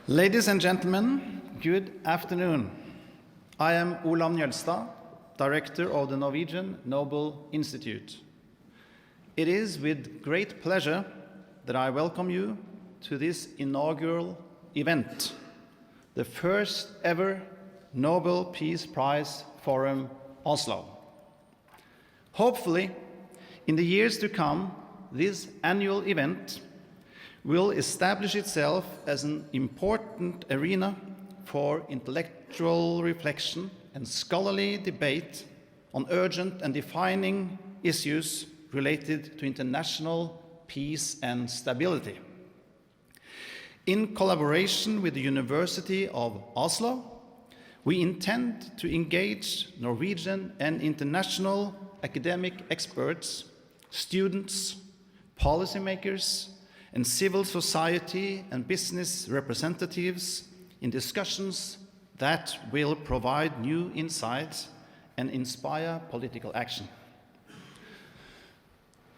Ladies and gentlemen, good afternoon. I am Olav Njølstad, Director of the Norwegian Nobel Institute. It is with great pleasure that I welcome you to this inaugural event, the first ever Nobel Peace Prize Forum Oslo. Hopefully, in the years to come, this annual event will establish itself as an important arena for intellectual reflection and scholarly debate on urgent and defining issues related to international peace and stability. In collaboration with the University of Oslo, we intend to engage Norwegian and international academic experts, students, policymakers, and civil society and business representatives in discussions that will provide new insights and inspire political action.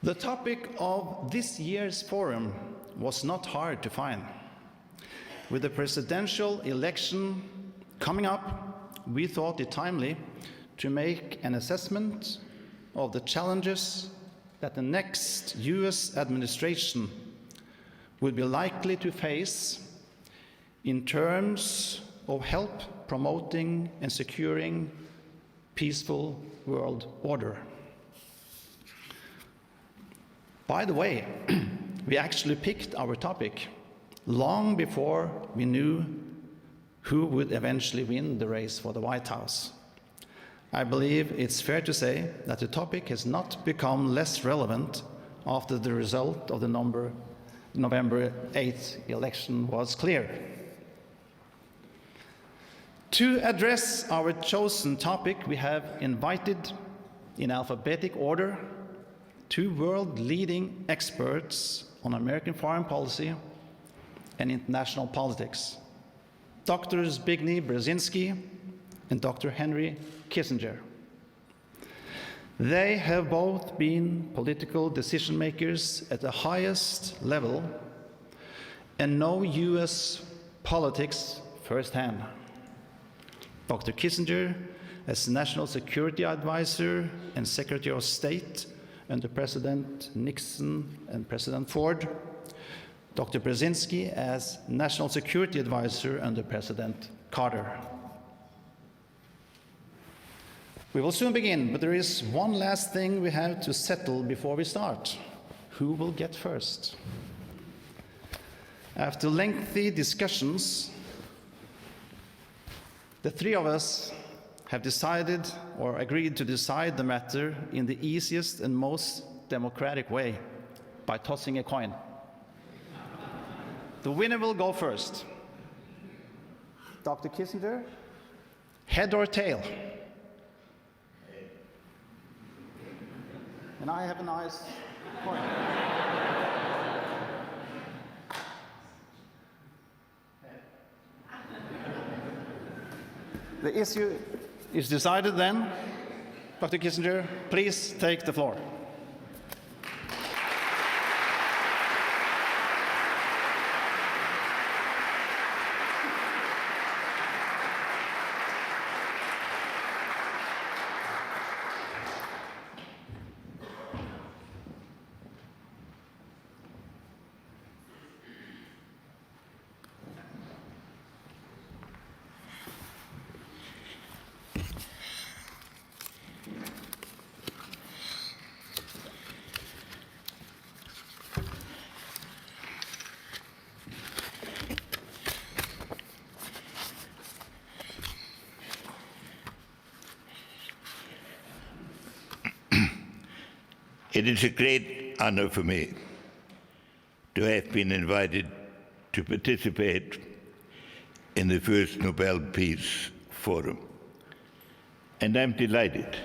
The topic of this year's forum was not hard to find. With the presidential election coming up, we thought it timely to make an assessment of the challenges that the next US administration would be likely to face in terms of help promoting and securing peaceful world order. By the way, we actually picked our topic long before we knew who would eventually win the race for the White House. I believe it's fair to say that the topic has not become less relevant after the result of the November 8th election was clear. To address our chosen topic, we have invited, in alphabetic order, two world-leading experts on American foreign policy and international politics, Dr. Zbigniew Brzezinski and Dr. Henry Kissinger. They have both been political decision makers at the highest level and know US politics firsthand. Dr. Kissinger, as National Security Advisor and Secretary of State under President Nixon and President Ford. Dr. Brzezinski as National Security Advisor under President Carter. We will soon begin, but there is one last thing we have to settle before we start. Who will get first? After lengthy discussions, the three of us have decided or agreed to decide the matter in the easiest and most democratic way, by tossing a coin. The winner will go first. Dr. Kissinger, head or tail? And I have a nice coin. The issue is decided then. Dr. Kissinger, please take the floor. It is a great honor for me to have been invited to participate in the first Nobel Peace Forum. And I'm delighted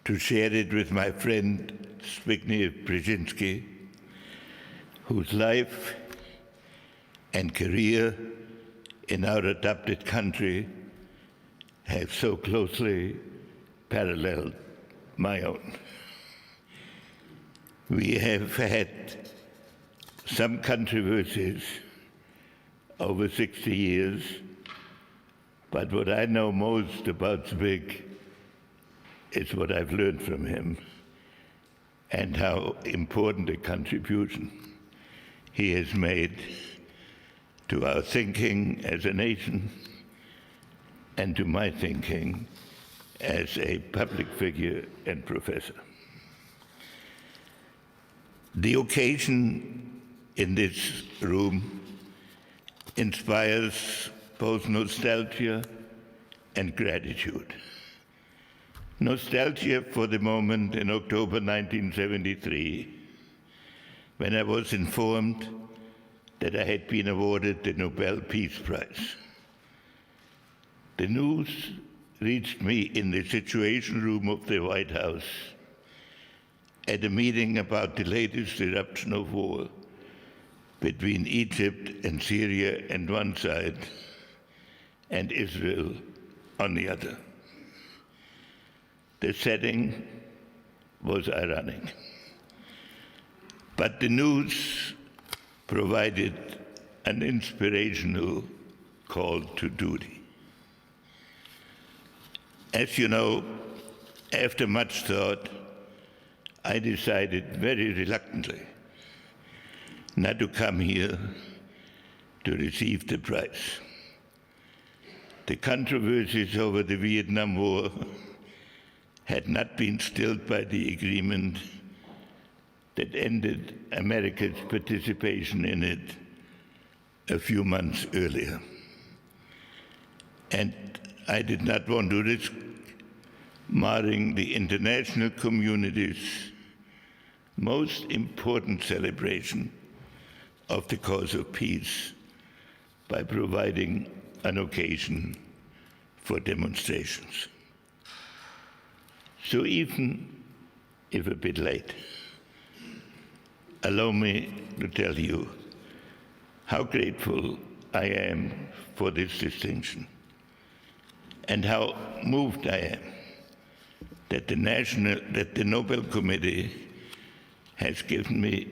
to share it with my friend Zbigniew Brzezinski, whose life and career in our adopted country have so closely paralleled my own. We have had some controversies over 60 years, but what I know most about Zbig is what I've learned from him and how important a contribution he has made to our thinking as a nation and to my thinking as a public figure and professor. The occasion in this room inspires both nostalgia and gratitude. Nostalgia for the moment in October 1973, when I was informed that I had been awarded the Nobel Peace Prize. The news reached me in the Situation Room of the White House at a meeting about the latest eruption of war between Egypt and Syria on one side and Israel on the other. The setting was ironic, but the news provided an inspirational call to duty. As you know, after much thought, I decided very reluctantly not to come here to receive the prize. The controversies over the Vietnam War had not been stilled by the agreement that ended America's participation in it a few months earlier. And I did not want to risk marring the international community's most important celebration of the cause of peace by providing an occasion for demonstrations. So even if a bit late, allow me to tell you how grateful I am for this distinction and how moved I am that the Nobel Committee has given me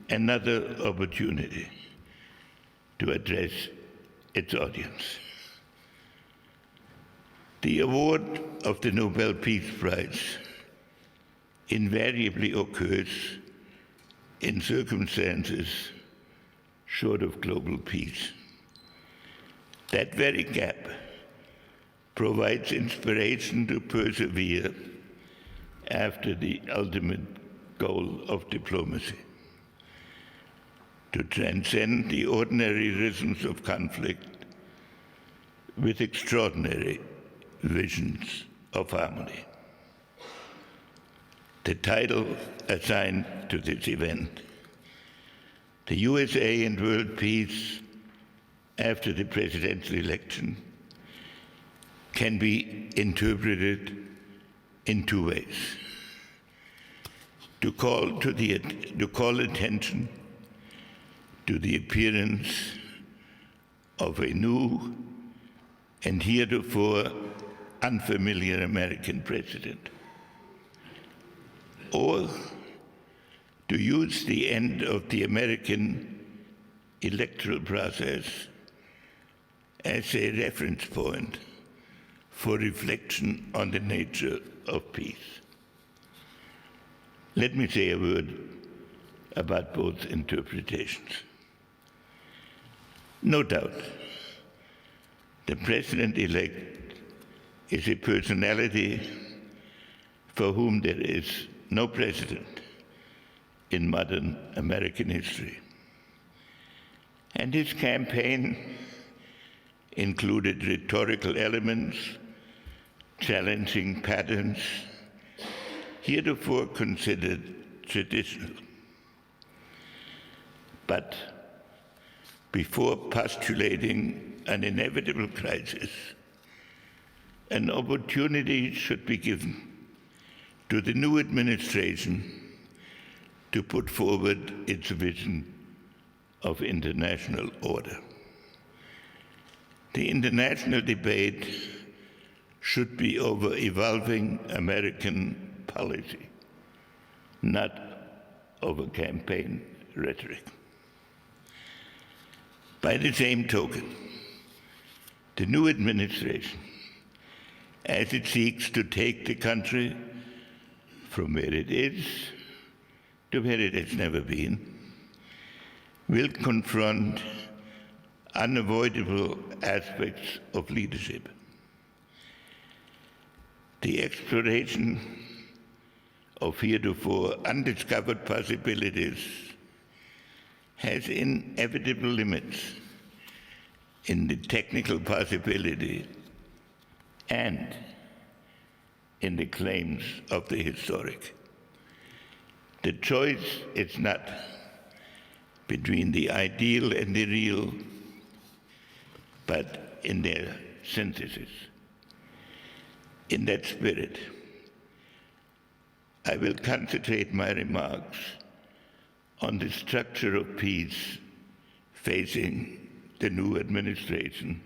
another opportunity to address its audience. The award of the Nobel Peace Prize invariably occurs in circumstances short of global peace. That very gap provides inspiration to persevere after the ultimate goal of diplomacy, to transcend the ordinary rhythms of conflict with extraordinary visions of harmony. The title assigned to this event, The USA and World Peace After the Presidential Election, can be interpreted in two ways. To call attention to the appearance of a new and heretofore unfamiliar American president, or to use the end of the American electoral process as a reference point for reflection on the nature of peace. Let me say a word about both interpretations. No doubt, the president-elect is a personality for whom there is no precedent in modern American history. And his campaign included rhetorical elements, challenging patterns heretofore considered traditional. But before postulating an inevitable crisis, an opportunity should be given to the new administration to put forward its vision of international order. The international debate should be over evolving American policy, not over campaign rhetoric. By the same token, the new administration, as it seeks to take the country from where it is to where it has never been, will confront unavoidable aspects of leadership. The exploration of heretofore undiscovered possibilities has inevitable limits in the technical possibility and in the claims of the historic. The choice is not between the ideal and the real, but in their synthesis. In that spirit, I will concentrate my remarks on the structure of peace facing the new administration,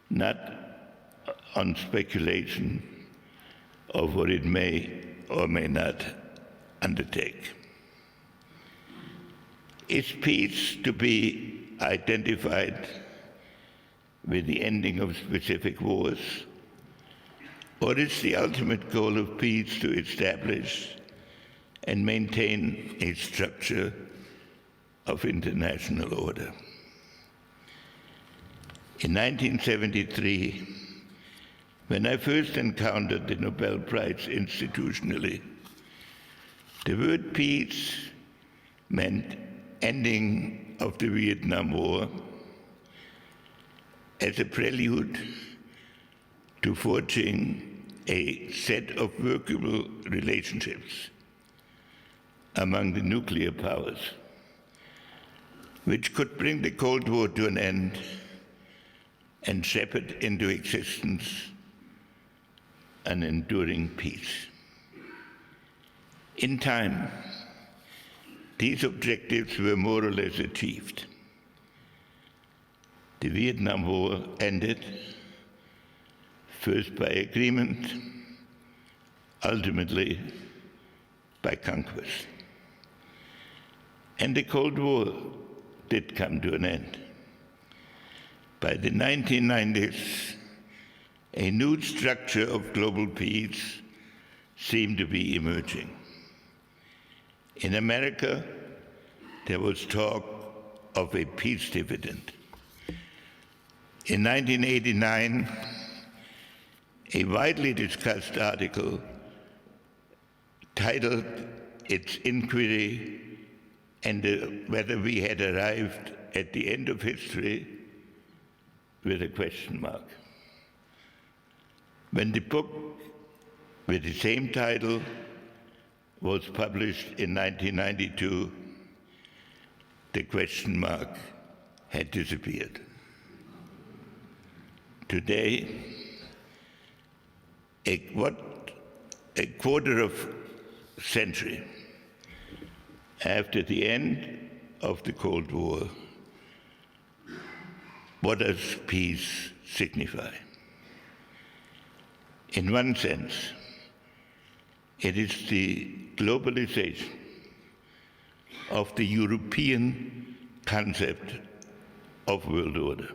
not on speculation of what it may or may not undertake. Is peace to be identified with the ending of specific wars, or is the ultimate goal of peace to establish and maintain a structure of international order? In 1973, when I first encountered the Nobel Prize institutionally, the word peace meant ending of the Vietnam War as a prelude to forging a set of workable relationships among the nuclear powers, which could bring the Cold War to an end and shepherd into existence an enduring peace. In time, these objectives were more or less achieved. The Vietnam War ended, first by agreement, ultimately by conquest. And the Cold War did come to an end. By the 1990s, a new structure of global peace seemed to be emerging. In America, there was talk of a peace dividend. In 1989, a widely discussed article titled its inquiry and whether we had arrived at the end of history with a question mark. When the book with the same title was published in 1992, the question mark had disappeared. Today, a quarter of a century after the end of the Cold War, what does peace signify? In one sense, it is the globalization of the European concept of world order.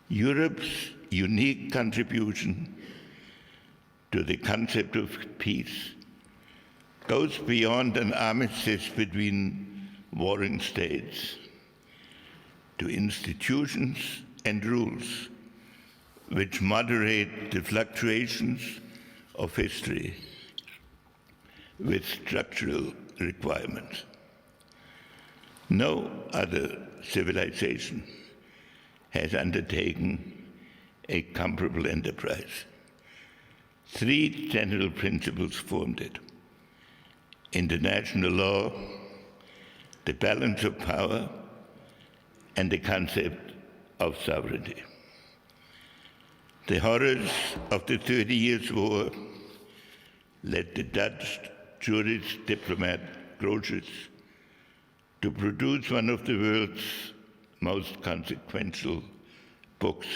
Europe's unique contribution to the concept of peace goes beyond an armistice between warring states to institutions and rules which moderate the fluctuations of history with structural requirements. No other civilization has undertaken a comparable enterprise. Three general principles formed it: international law, the balance of power, and the concept of sovereignty. The horrors of the 30 Years' War led the Dutch jurist diplomat Grotius to produce one of the world's most consequential books,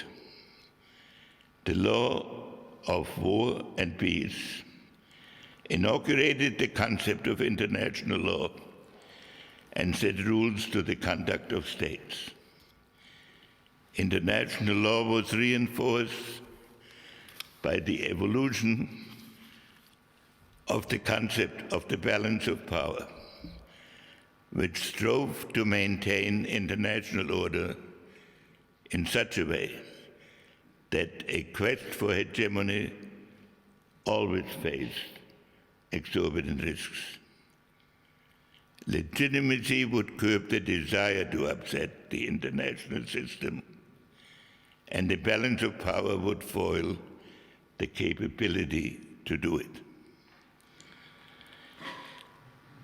The Law of War and Peace, inaugurated the concept of international law and set rules to the conduct of states. International law was reinforced by the evolution of the concept of the balance of power, which strove to maintain international order in such a way that a quest for hegemony always faced exorbitant risks. Legitimacy would curb the desire to upset the international system, and the balance of power would foil the capability to do it.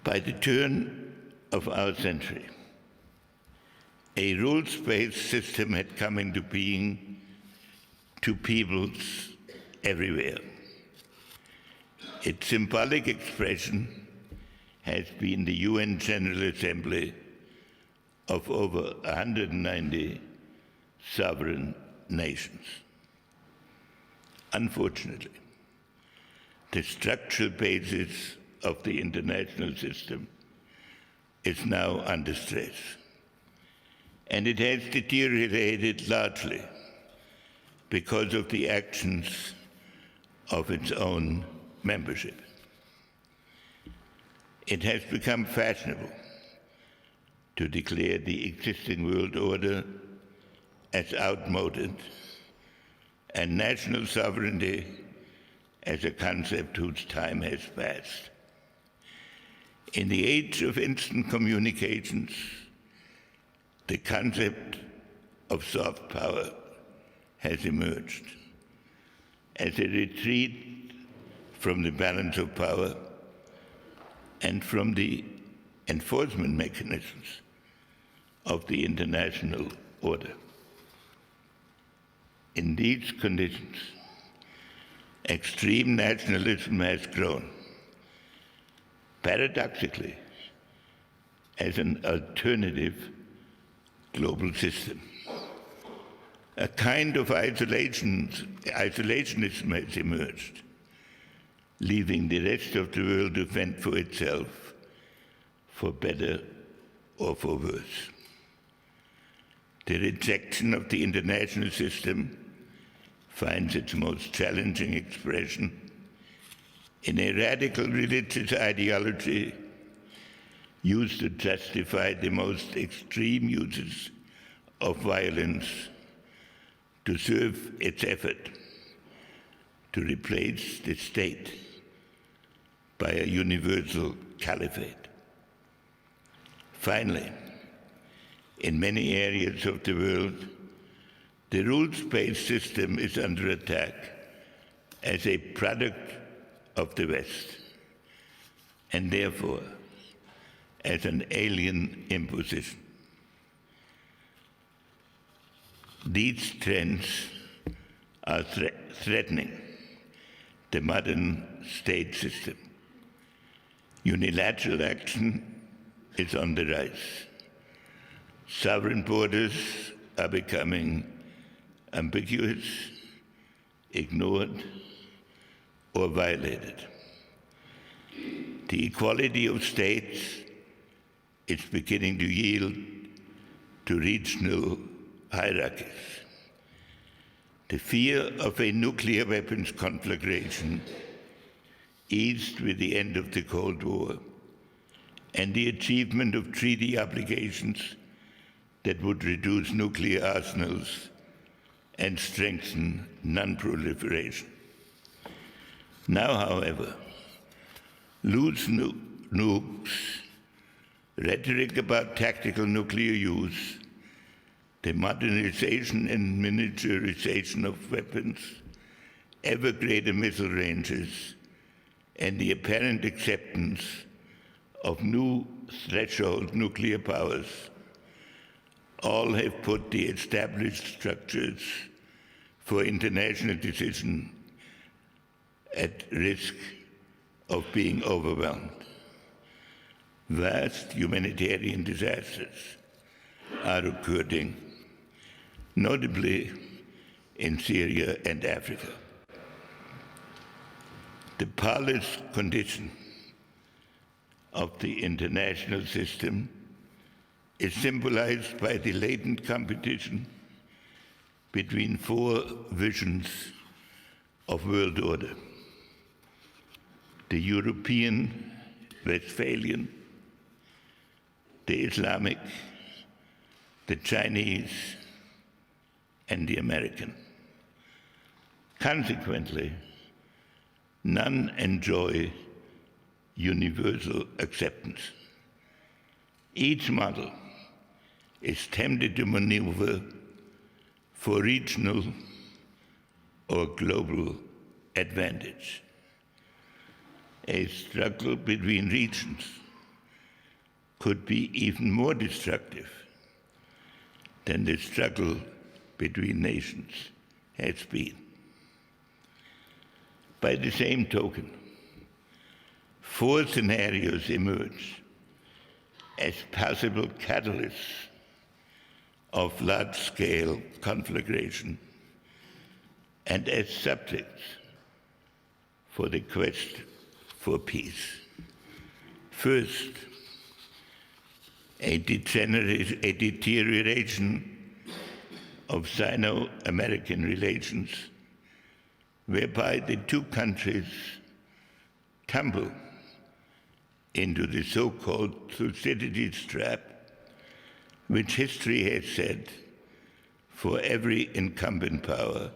By the turn of our century, a rules-based system had come into being to peoples everywhere. Its symbolic expression has been the UN General Assembly of over 190 sovereign nations. Unfortunately, the structural basis of the international system is now under stress, and it has deteriorated largely because of the actions of its own membership. It has become fashionable to declare the existing world order as outmoded and national sovereignty as a concept whose time has passed. In the age of instant communications, the concept of soft power has emerged as a retreat from the balance of power and from the enforcement mechanisms of the international order. In these conditions, extreme nationalism has grown, paradoxically, as an alternative global system. A kind of isolationism has emerged, leaving the rest of the world to fend for itself, for better or for worse. The rejection of the international system finds its most challenging expression in a radical religious ideology used to justify the most extreme uses of violence to serve its effort to replace the state by a universal caliphate. Finally, in many areas of the world, the rules-based system is under attack as a product of the West, and therefore as an alien imposition. These trends are threatening the modern state system. Unilateral action is on the rise. Sovereign borders are becoming ambiguous, ignored, or violated. The equality of states is beginning to yield to regional hierarchies. The fear of a nuclear weapons conflagration eased with the end of the Cold War and the achievement of treaty obligations that would reduce nuclear arsenals and strengthen non-proliferation. Now, however, loose nukes, rhetoric about tactical nuclear use, the modernization and miniaturization of weapons, ever greater missile ranges, and the apparent acceptance of new threshold nuclear powers all have put the established structures for international decision at risk of being overwhelmed. Vast humanitarian disasters are occurring, notably in Syria and Africa. The powerless condition of the international system is symbolized by the latent competition between four visions of world order: the European, Westphalian, the Islamic, the Chinese, and the American. Consequently, none enjoy universal acceptance. Each model is tempted to maneuver for regional or global advantage. A struggle between regions could be even more destructive than the struggle between nations has been. By the same token, four scenarios emerge as possible catalysts of large-scale conflagration and as subjects for the quest for peace. First, a deterioration of Sino-American relations, whereby the two countries tumble into the so-called Thucydides trap, which history has said for every incumbent power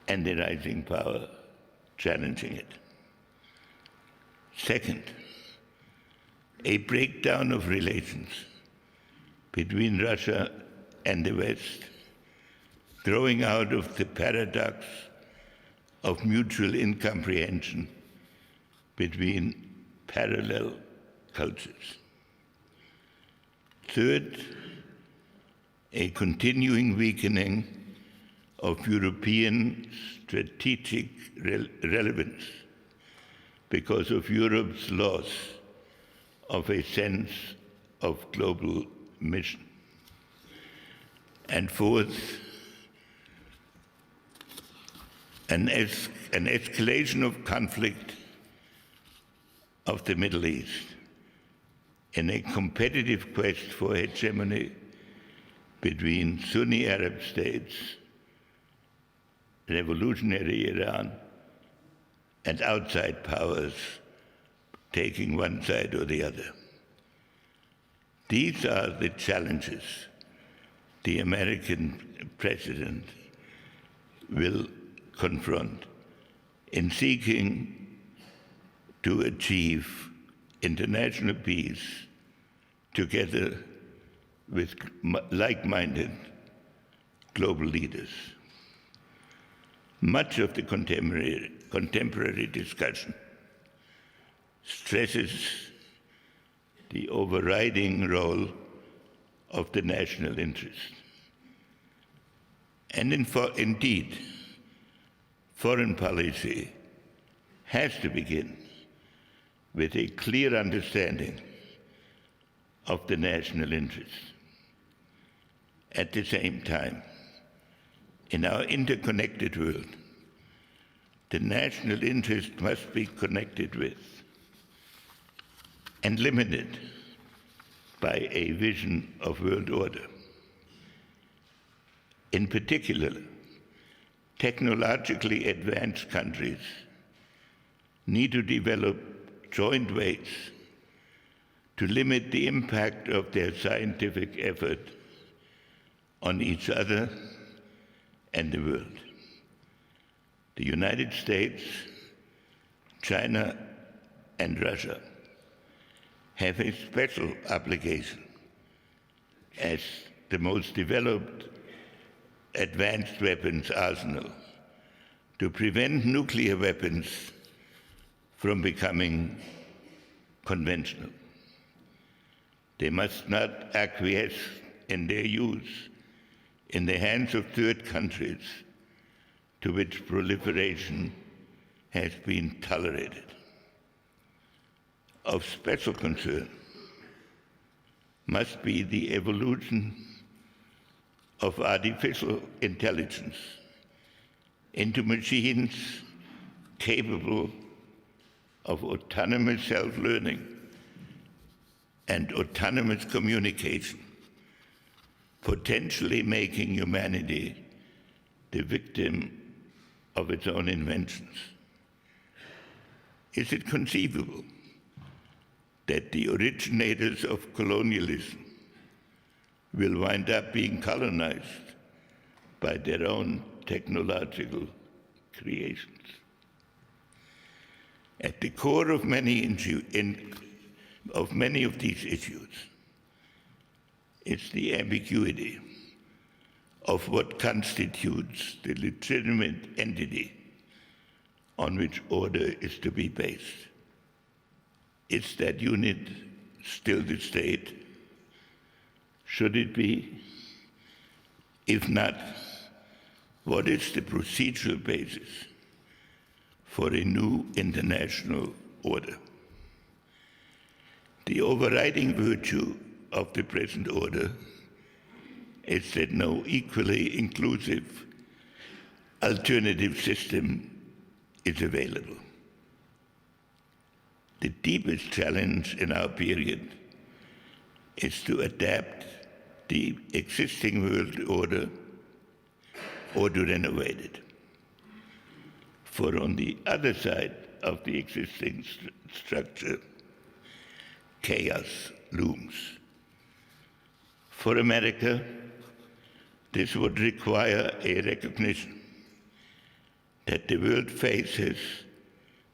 and the rising power challenging it. Second, a breakdown of relations between Russia and the West, growing out of the paradox of mutual incomprehension between parallel cultures. Third, a continuing weakening of European strategic relevance because of Europe's loss of a sense of global mission. And fourth, an escalation of conflict of the Middle East in a competitive quest for hegemony between Sunni Arab states, revolutionary Iran, and outside powers taking one side or the other. These are the challenges the American president will confront in seeking to achieve international peace together with like-minded global leaders. Much of the contemporary discussion stresses the overriding role of the national interest. And indeed, foreign policy has to begin with a clear understanding of the national interest. At the same time, in our interconnected world, the national interest must be connected with and limited by a vision of world order. In particular, technologically advanced countries need to develop joint ways to limit the impact of their scientific effort on each other and the world. The United States, China, and Russia have a special obligation as the most developed advanced weapons arsenal to prevent nuclear weapons from becoming conventional. They must not acquiesce in their use in the hands of third countries to which proliferation has been tolerated. Of special concern must be the evolution of artificial intelligence into machines capable of autonomous self-learning and autonomous communication, potentially making humanity the victim of its own inventions? Is it conceivable that the originators of colonialism will wind up being colonized by their own technological creations? At the core of many of these issues is the ambiguity of what constitutes the legitimate entity on which order is to be based. Is that unit still the state? Should it be? If not, what is the procedural basis for a new international order? The overriding virtue of the present order is that no equally inclusive alternative system is available. The deepest challenge in our period is to adapt the existing world order or to renovate it. For on the other side of the existing structure, chaos looms. For America, this would require a recognition that the world faces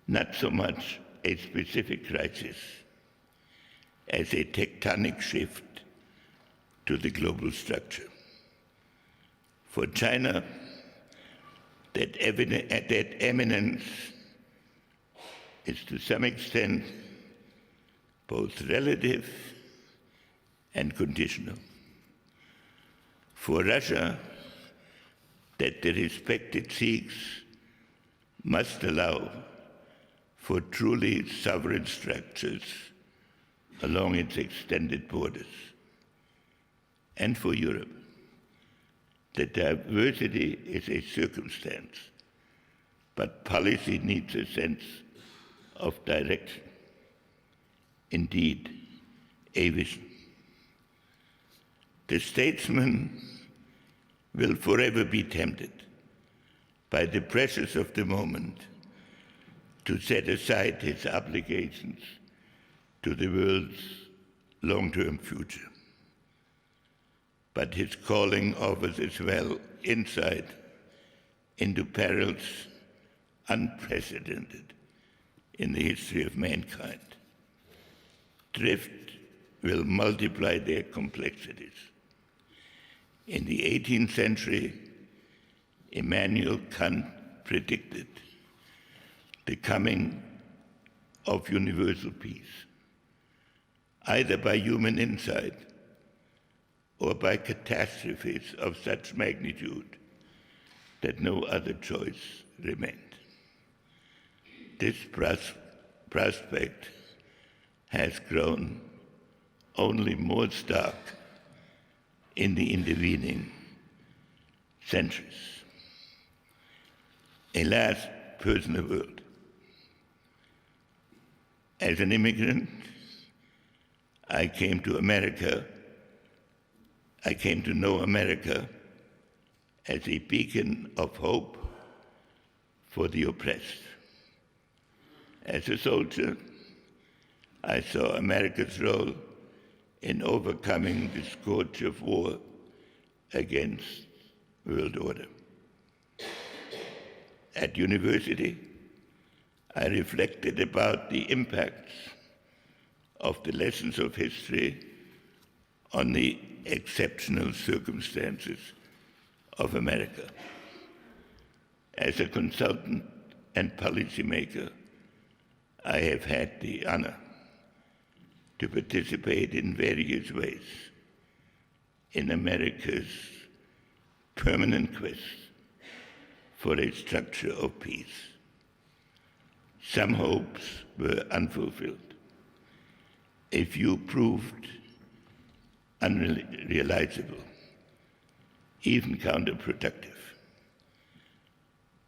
not so much a specific crisis as a tectonic shift to the global structure. For China, that eminence is to some extent both relative and conditional. For Russia, that the respect it seeks must allow for truly sovereign structures along its extended borders. And for Europe, that diversity is a circumstance, but policy needs a sense of direction, indeed, a vision. The statesman will forever be tempted by the pressures of the moment to set aside his obligations to the world's long-term future. But his calling offers as well insight into perils unprecedented in the history of mankind. Drift will multiply their complexities. In the 18th century, Immanuel Kant predicted the coming of universal peace, either by human insight or by catastrophes of such magnitude that no other choice remained. This prospect has grown only more stark in the intervening centuries. A last personal word. As an immigrant, I came to know America as a beacon of hope for the oppressed. As a soldier, I saw America's role in overcoming the scourge of war against world order. At university, I reflected about the impacts of the lessons of history on the exceptional circumstances of America. As a consultant and policymaker, I have had the honor to participate in various ways in America's permanent quest for a structure of peace. Some hopes were unfulfilled. A few proved unrealizable, even counterproductive.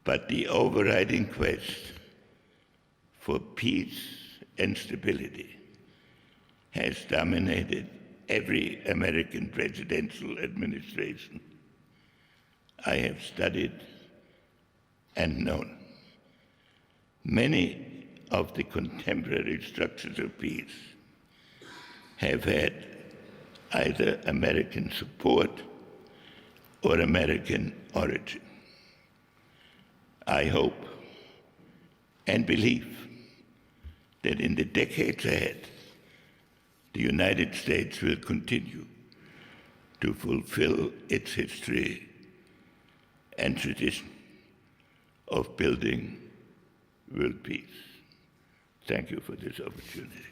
But the overriding quest for peace and stability has dominated every American presidential administration I have studied and known. Many of the contemporary structures of peace have had either American support or American origin. I hope and believe that in the decades ahead, the United States will continue to fulfill its history and tradition of building world peace. Thank you for this opportunity.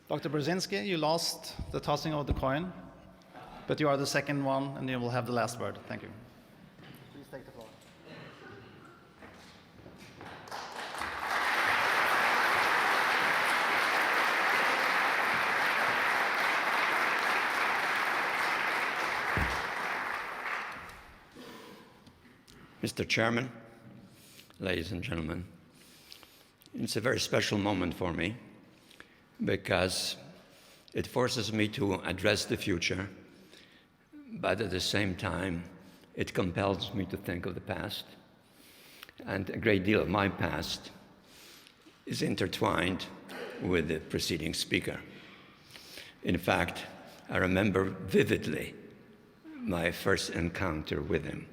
Dr. Brzezinski, you lost the tossing of the coin, but you are the second one, and you will have the last word. Thank you. Please take the floor. Mr. Chairman, ladies and gentlemen, it's a very special moment for me because it forces me to address the future, but at the same time, it compels me to think of the past. And a great deal of my past is intertwined with the preceding speaker. In fact, I remember vividly my first encounter with him,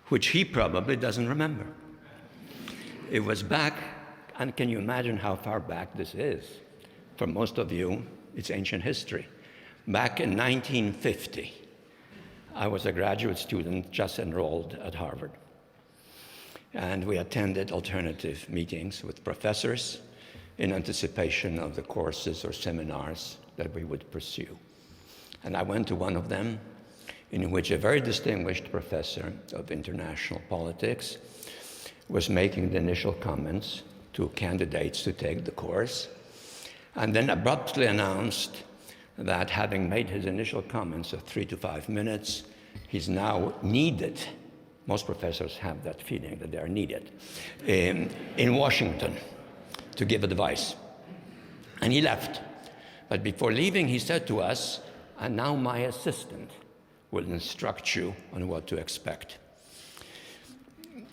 which he probably doesn't remember. It was back, and can you imagine how far back this is? For most of you, it's ancient history. Back in 1950, I was a graduate student just enrolled at Harvard. And we attended alternative meetings with professors in anticipation of the courses or seminars that we would pursue. And I went to one of them in which a very distinguished professor of international politics was making the initial comments to candidates to take the course, and then abruptly announced that having made his initial comments of 3 to 5 minutes, he's now needed. Most professors have that feeling that they are needed in Washington to give advice. And he left. But before leaving, he said to us, and now my assistant will instruct you on what to expect.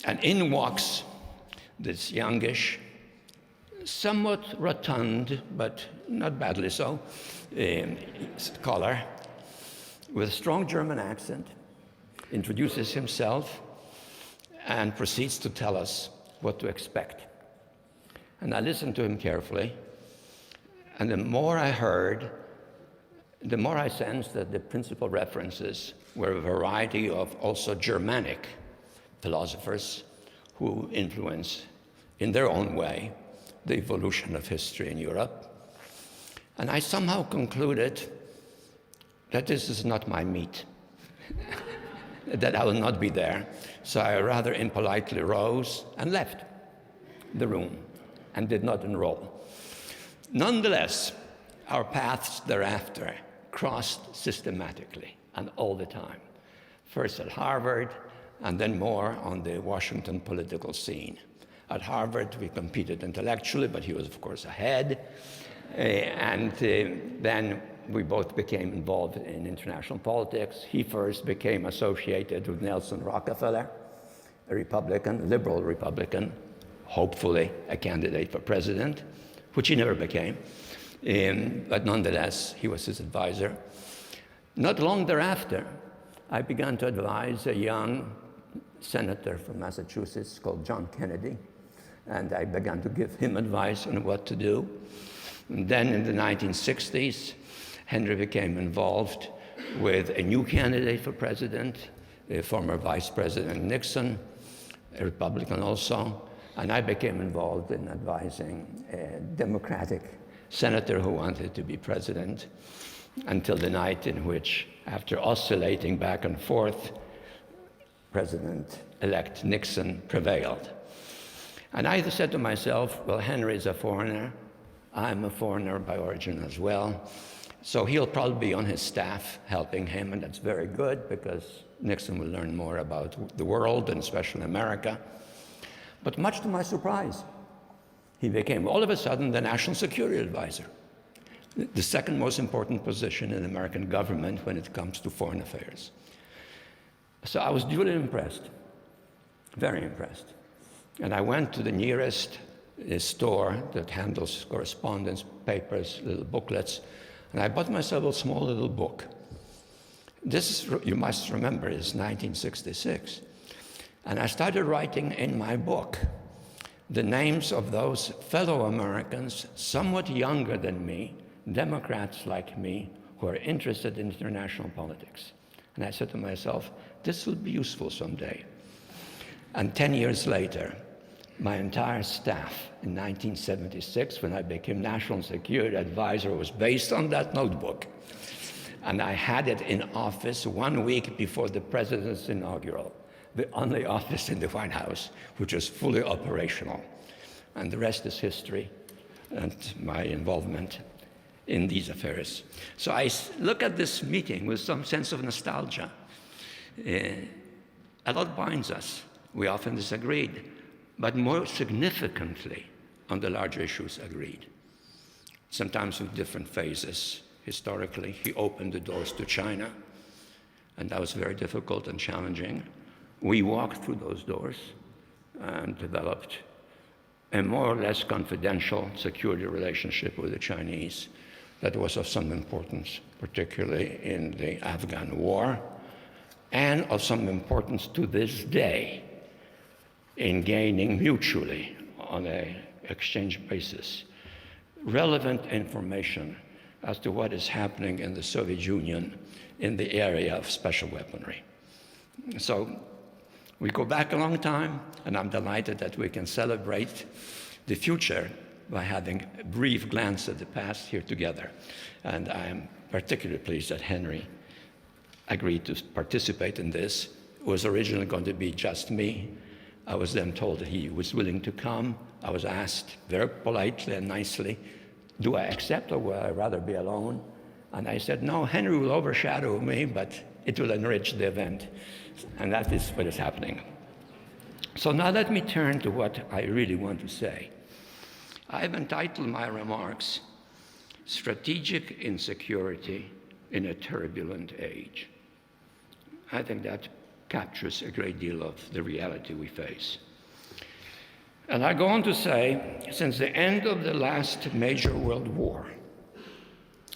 And in walks this youngish, somewhat rotund, but not badly so, scholar with a strong German accent, introduces himself and proceeds to tell us what to expect. And I listened to him carefully, and the more I heard, the more I sensed that the principal references were a variety of also Germanic philosophers who influence, in their own way, the evolution of history in Europe. And I somehow concluded that this is not my meat, that I will not be there. So I rather impolitely rose and left the room and did not enroll. Nonetheless, our paths thereafter crossed systematically and all the time. First at Harvard, and then more on the Washington political scene. At Harvard, we competed intellectually, but he was, of course, ahead. Then we both became involved in international politics. He first became associated with Nelson Rockefeller, a Republican, liberal Republican, hopefully a candidate for president, which he never became. But nonetheless, he was his advisor. Not long thereafter, I began to advise a young senator from Massachusetts called John Kennedy, and I began to give him advice on what to do. And then in the 1960s, Henry became involved with a new candidate for president, the former Vice President Nixon, a Republican also, and I became involved in advising Democratic senator who wanted to be president, until the night in which, after oscillating back and forth, President-elect Nixon prevailed. And I said to myself, well, Henry is a foreigner. I'm a foreigner by origin as well. So he'll probably be on his staff helping him, and that's very good because Nixon will learn more about the world, and especially America. But much to my surprise, he became all of a sudden the National Security Advisor, the second most important position in the American government when it comes to foreign affairs. So I was duly impressed, very impressed. And I went to the nearest store that handles correspondence, papers, little booklets, and I bought myself a small little book. This, you must remember, is 1966. And I started writing in my book the names of those fellow Americans, somewhat younger than me, Democrats like me, who are interested in international politics. And I said to myself, this will be useful someday. And 10 years later, my entire staff in 1976, when I became National Security Advisor, was based on that notebook. And I had it in office 1 week before the president's inaugural, the only office in the White House which was fully operational. And the rest is history and my involvement in these affairs. So I look at this meeting with some sense of nostalgia. A lot binds us. We often disagreed, but more significantly, on the larger issues, agreed. Sometimes with different phases. Historically, he opened the doors to China, and that was very difficult and challenging. We walked through those doors and developed a more or less confidential security relationship with the Chinese that was of some importance, particularly in the Afghan war, and of some importance to this day in gaining mutually on an exchange basis relevant information as to what is happening in the Soviet Union in the area of special weaponry. So we go back a long time, and I'm delighted that we can celebrate the future by having a brief glance at the past here together. And I am particularly pleased that Henry agreed to participate in this. It was originally going to be just me. I was then told that he was willing to come. I was asked very politely and nicely, do I accept or would I rather be alone? And I said, no, Henry will overshadow me, but it will enrich the event. And that is what is happening. So now let me turn to what I really want to say. I've entitled my remarks, Strategic Insecurity in a Turbulent Age. I think that captures a great deal of the reality we face. And I go on to say, since the end of the last major world war,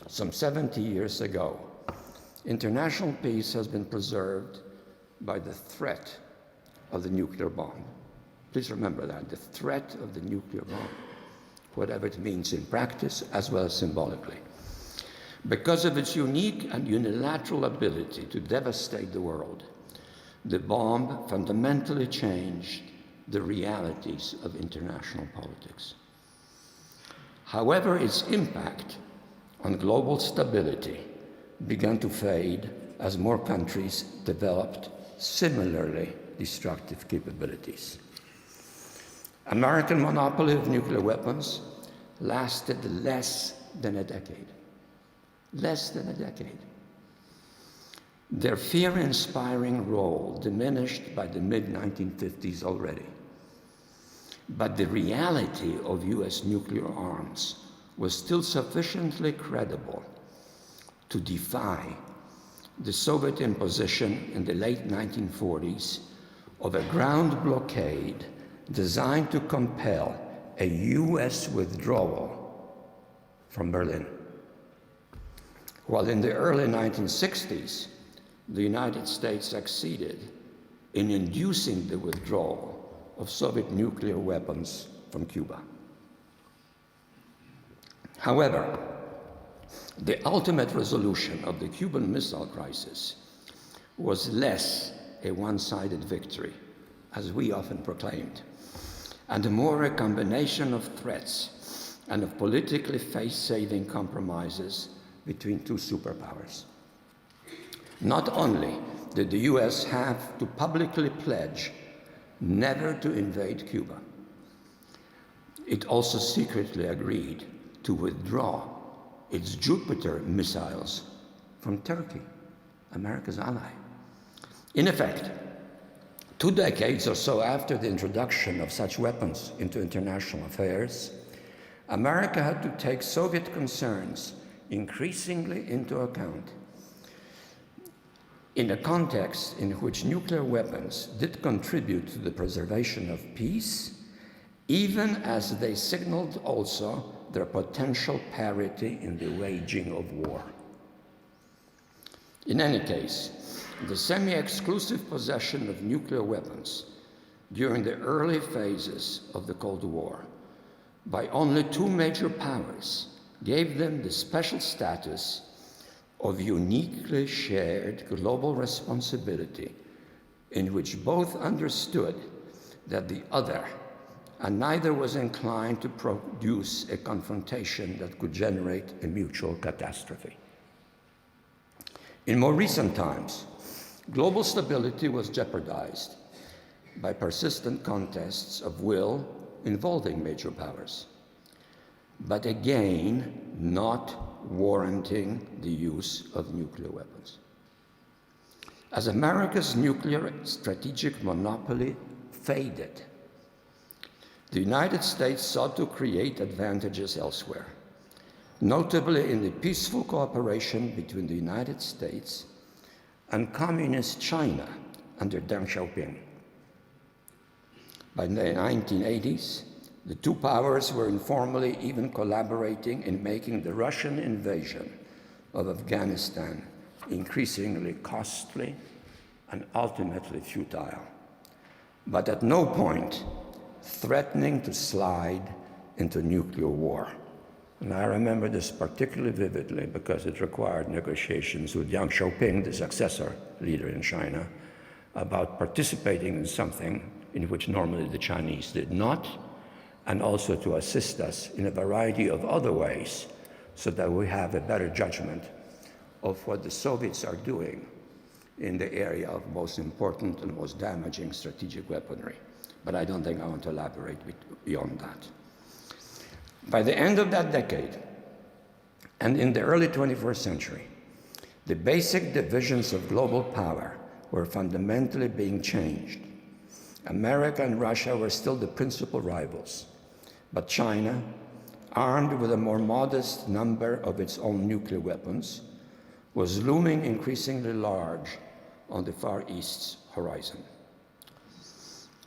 some 70 years ago, international peace has been preserved by the threat of the nuclear bomb. Please remember that, the threat of the nuclear bomb, whatever it means in practice as well as symbolically. Because of its unique and unilateral ability to devastate the world, the bomb fundamentally changed the realities of international politics. However, its impact on global stability began to fade as more countries developed similarly destructive capabilities. American monopoly of nuclear weapons lasted less than a decade. Less than a decade. Their fear-inspiring role diminished by the mid-1950s already. But the reality of US nuclear arms was still sufficiently credible to defy the Soviet imposition in the late 1940s of a ground blockade designed to compel a US withdrawal from Berlin. While in the early 1960s, the United States succeeded in inducing the withdrawal of Soviet nuclear weapons from Cuba. However, the ultimate resolution of the Cuban Missile Crisis was less a one-sided victory, as we often proclaimed, and more a combination of threats and of politically face-saving compromises between two superpowers. Not only did the US have to publicly pledge never to invade Cuba, it also secretly agreed to withdraw its Jupiter missiles from Turkey, America's ally. In effect, 2 decades or so after the introduction of such weapons into international affairs, America had to take Soviet concerns increasingly into account in a context in which nuclear weapons did contribute to the preservation of peace, even as they signaled also their potential parity in the waging of war. In any case, the semi-exclusive possession of nuclear weapons during the early phases of the Cold War by only 2 major powers gave them the special status of uniquely shared global responsibility in which both understood that the other, and neither was inclined to produce a confrontation that could generate a mutual catastrophe. In more recent times, global stability was jeopardized by persistent contests of will involving major powers, but again, not warranting the use of nuclear weapons. As America's nuclear strategic monopoly faded, the United States sought to create advantages elsewhere, notably in the peaceful cooperation between the United States and Communist China under Deng Xiaoping. By the 1980s, the 2 powers were informally even collaborating in making the Russian invasion of Afghanistan increasingly costly and ultimately futile, but at no point threatening to slide into nuclear war. And I remember this particularly vividly because it required negotiations with Deng Xiaoping, the successor leader in China, about participating in something in which normally the Chinese did not, and also to assist us in a variety of other ways so that we have a better judgment of what the Soviets are doing in the area of most important and most damaging strategic weaponry. But I don't think I want to elaborate beyond that. By the end of that decade, and in the early 21st century, the basic divisions of global power were fundamentally being changed. America and Russia were still the principal rivals, but China, armed with a more modest number of its own nuclear weapons, was looming increasingly large on the Far East's horizon.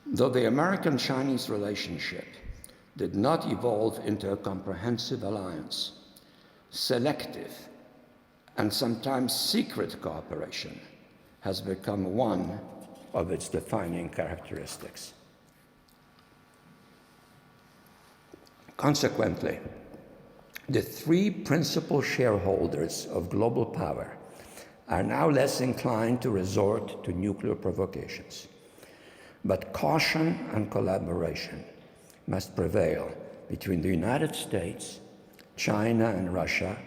Though the American-Chinese relationship did not evolve into a comprehensive alliance, selective and sometimes secret cooperation has become one of its defining characteristics. Consequently, the 3 principal shareholders of global power are now less inclined to resort to nuclear provocations. But caution and collaboration must prevail between the United States, China, and Russia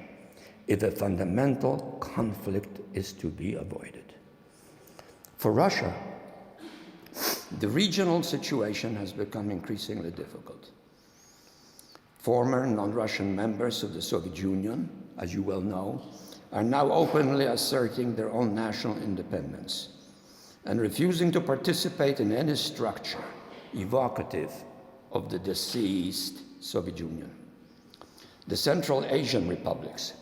if a fundamental conflict is to be avoided. For Russia, the regional situation has become increasingly difficult. Former non-Russian members of the Soviet Union, as you well know, are now openly asserting their own national independence and refusing to participate in any structure evocative of the deceased Soviet Union. The Central Asian republics,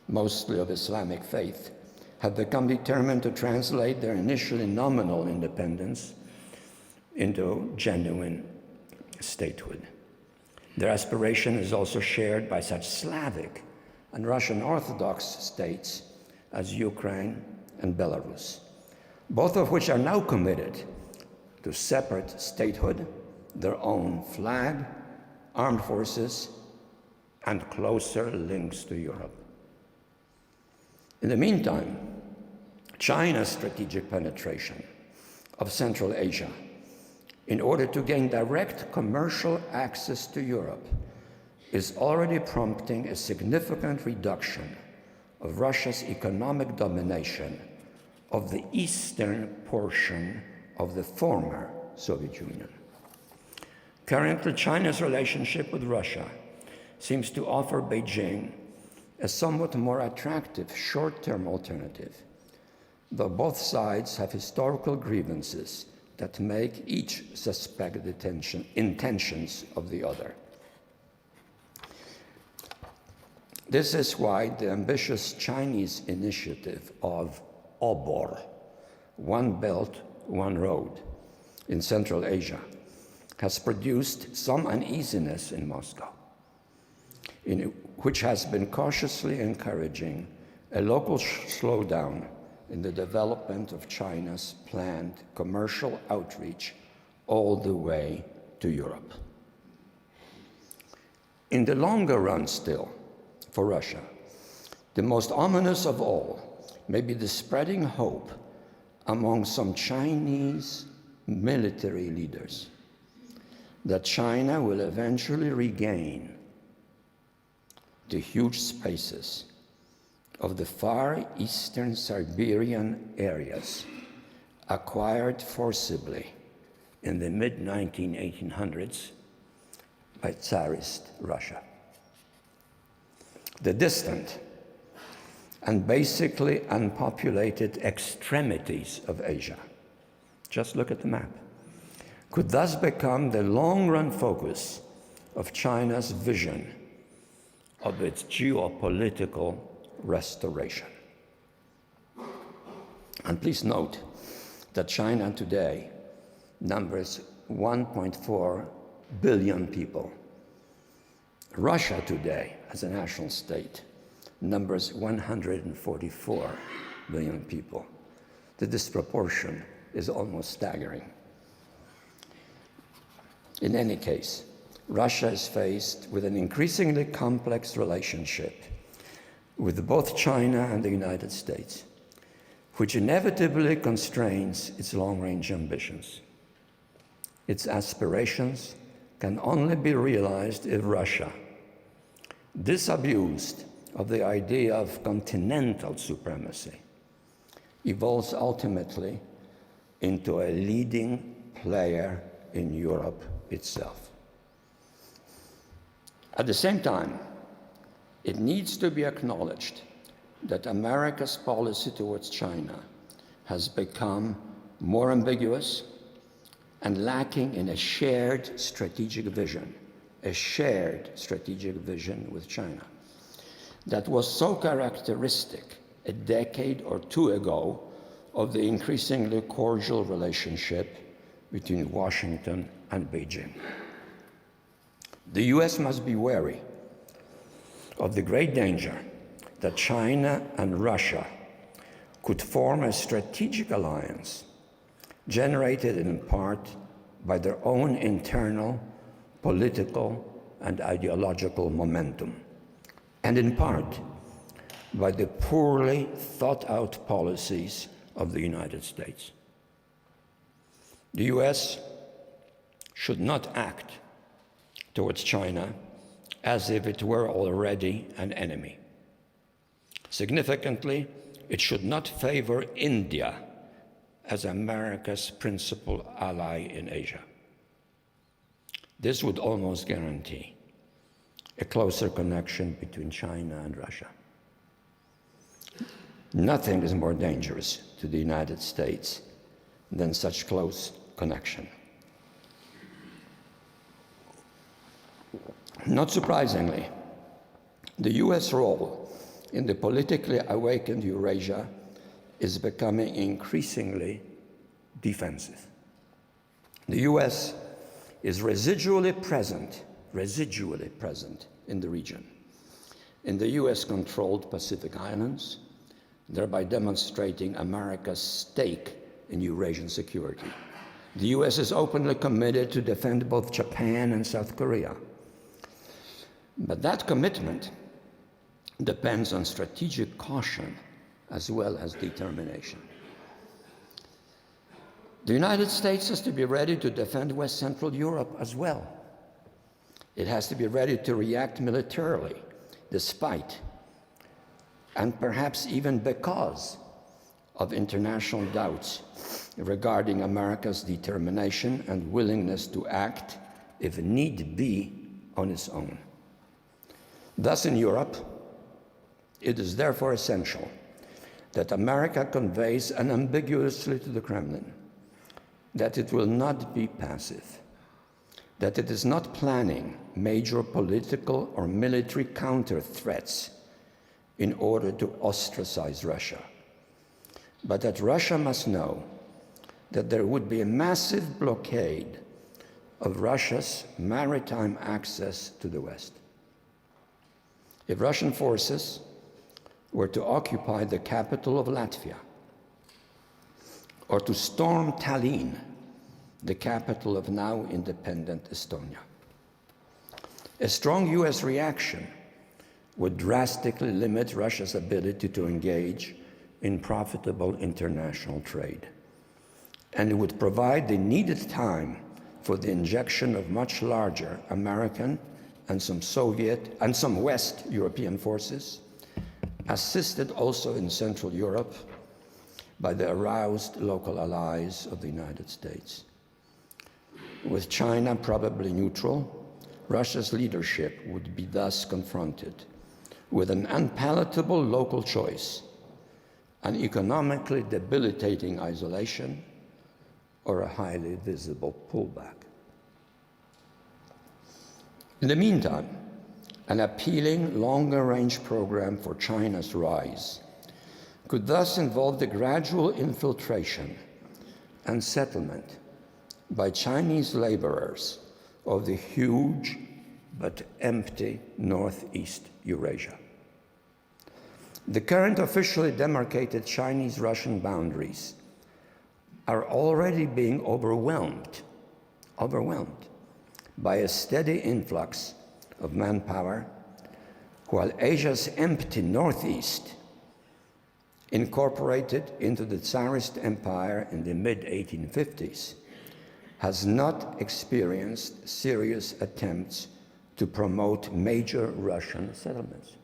mostly of Islamic faith, have become determined to translate their initially nominal independence into genuine statehood. Their aspiration is also shared by such Slavic and Russian Orthodox states as Ukraine and Belarus, both of which are now committed to separate statehood, their own flag, armed forces, and closer links to Europe. In the meantime, China's strategic penetration of Central Asia in order to gain direct commercial access to Europe is already prompting a significant reduction of Russia's economic domination of the eastern portion of the former Soviet Union. Currently, China's relationship with Russia seems to offer Beijing a somewhat more attractive short-term alternative, though both sides have historical grievances that make each suspect the intentions of the other. This is why the ambitious Chinese initiative of OBOR, One Belt, One Road, in Central Asia, has produced some uneasiness in Moscow, which has been cautiously encouraging a local slowdown in the development of China's planned commercial outreach all the way to Europe. In the longer run still, for Russia, the most ominous of all may be the spreading hope among some Chinese military leaders that China will eventually regain the huge spaces of the far eastern Siberian areas acquired forcibly in the mid-1800s by Tsarist Russia. The distant and basically unpopulated extremities of Asia, just look at the map, could thus become the long-run focus of China's vision of its geopolitical restoration. And please note that China today numbers 1.4 billion people. Russia today, as a national state, numbers 144 million people. The disproportion is almost staggering. In any case, Russia is faced with an increasingly complex relationship with both China and the United States, which inevitably constrains its long-range ambitions. Its aspirations can only be realized if Russia, disabused of the idea of continental supremacy, evolves ultimately into a leading player in Europe itself. At the same time, it needs to be acknowledged that America's policy towards China has become more ambiguous and lacking in a shared strategic vision with China that was so characteristic a decade or two ago of the increasingly cordial relationship between Washington and Beijing. The US must be wary of the great danger that China and Russia could form a strategic alliance generated in part by their own internal political and ideological momentum, and in part by the poorly thought out policies of the United States. The US should not act towards China as if it were already an enemy. Significantly, it should not favor India as America's principal ally in Asia. This would almost guarantee a closer connection between China and Russia. Nothing is more dangerous to the United States than such close connection. Not surprisingly, the US role in the politically awakened Eurasia is becoming increasingly defensive. The US is residually present in the region, in the US-controlled Pacific Islands, thereby demonstrating America's stake in Eurasian security. The US is openly committed to defend both Japan and South Korea. But that commitment depends on strategic caution as well as determination. The United States has to be ready to defend West Central Europe as well. It has to be ready to react militarily, despite, and perhaps even because, of international doubts regarding America's determination and willingness to act, if need be, on its own. Thus, in Europe, it is therefore essential that America conveys unambiguously to the Kremlin that it will not be passive, that it is not planning major political or military counter-threats in order to ostracize Russia, but that Russia must know that there would be a massive blockade of Russia's maritime access to the West. If Russian forces were to occupy the capital of Latvia, or to storm Tallinn, the capital of now independent Estonia, a strong US reaction would drastically limit Russia's ability to engage in profitable international trade, and it would provide the needed time for the injection of much larger American and some Soviet and some West European forces, assisted also in Central Europe by the aroused local allies of the United States. With China probably neutral, Russia's leadership would be thus confronted with an unpalatable local choice, an economically debilitating isolation, or a highly visible pullback. In the meantime, an appealing longer-range program for China's rise could thus involve the gradual infiltration and settlement by Chinese laborers of the huge but empty northeast Eurasia. The current officially demarcated Chinese-Russian boundaries are already being overwhelmed by a steady influx of manpower, while Asia's empty northeast, incorporated into the Tsarist Empire in the mid-1850s, has not experienced serious attempts to promote major Russian settlements.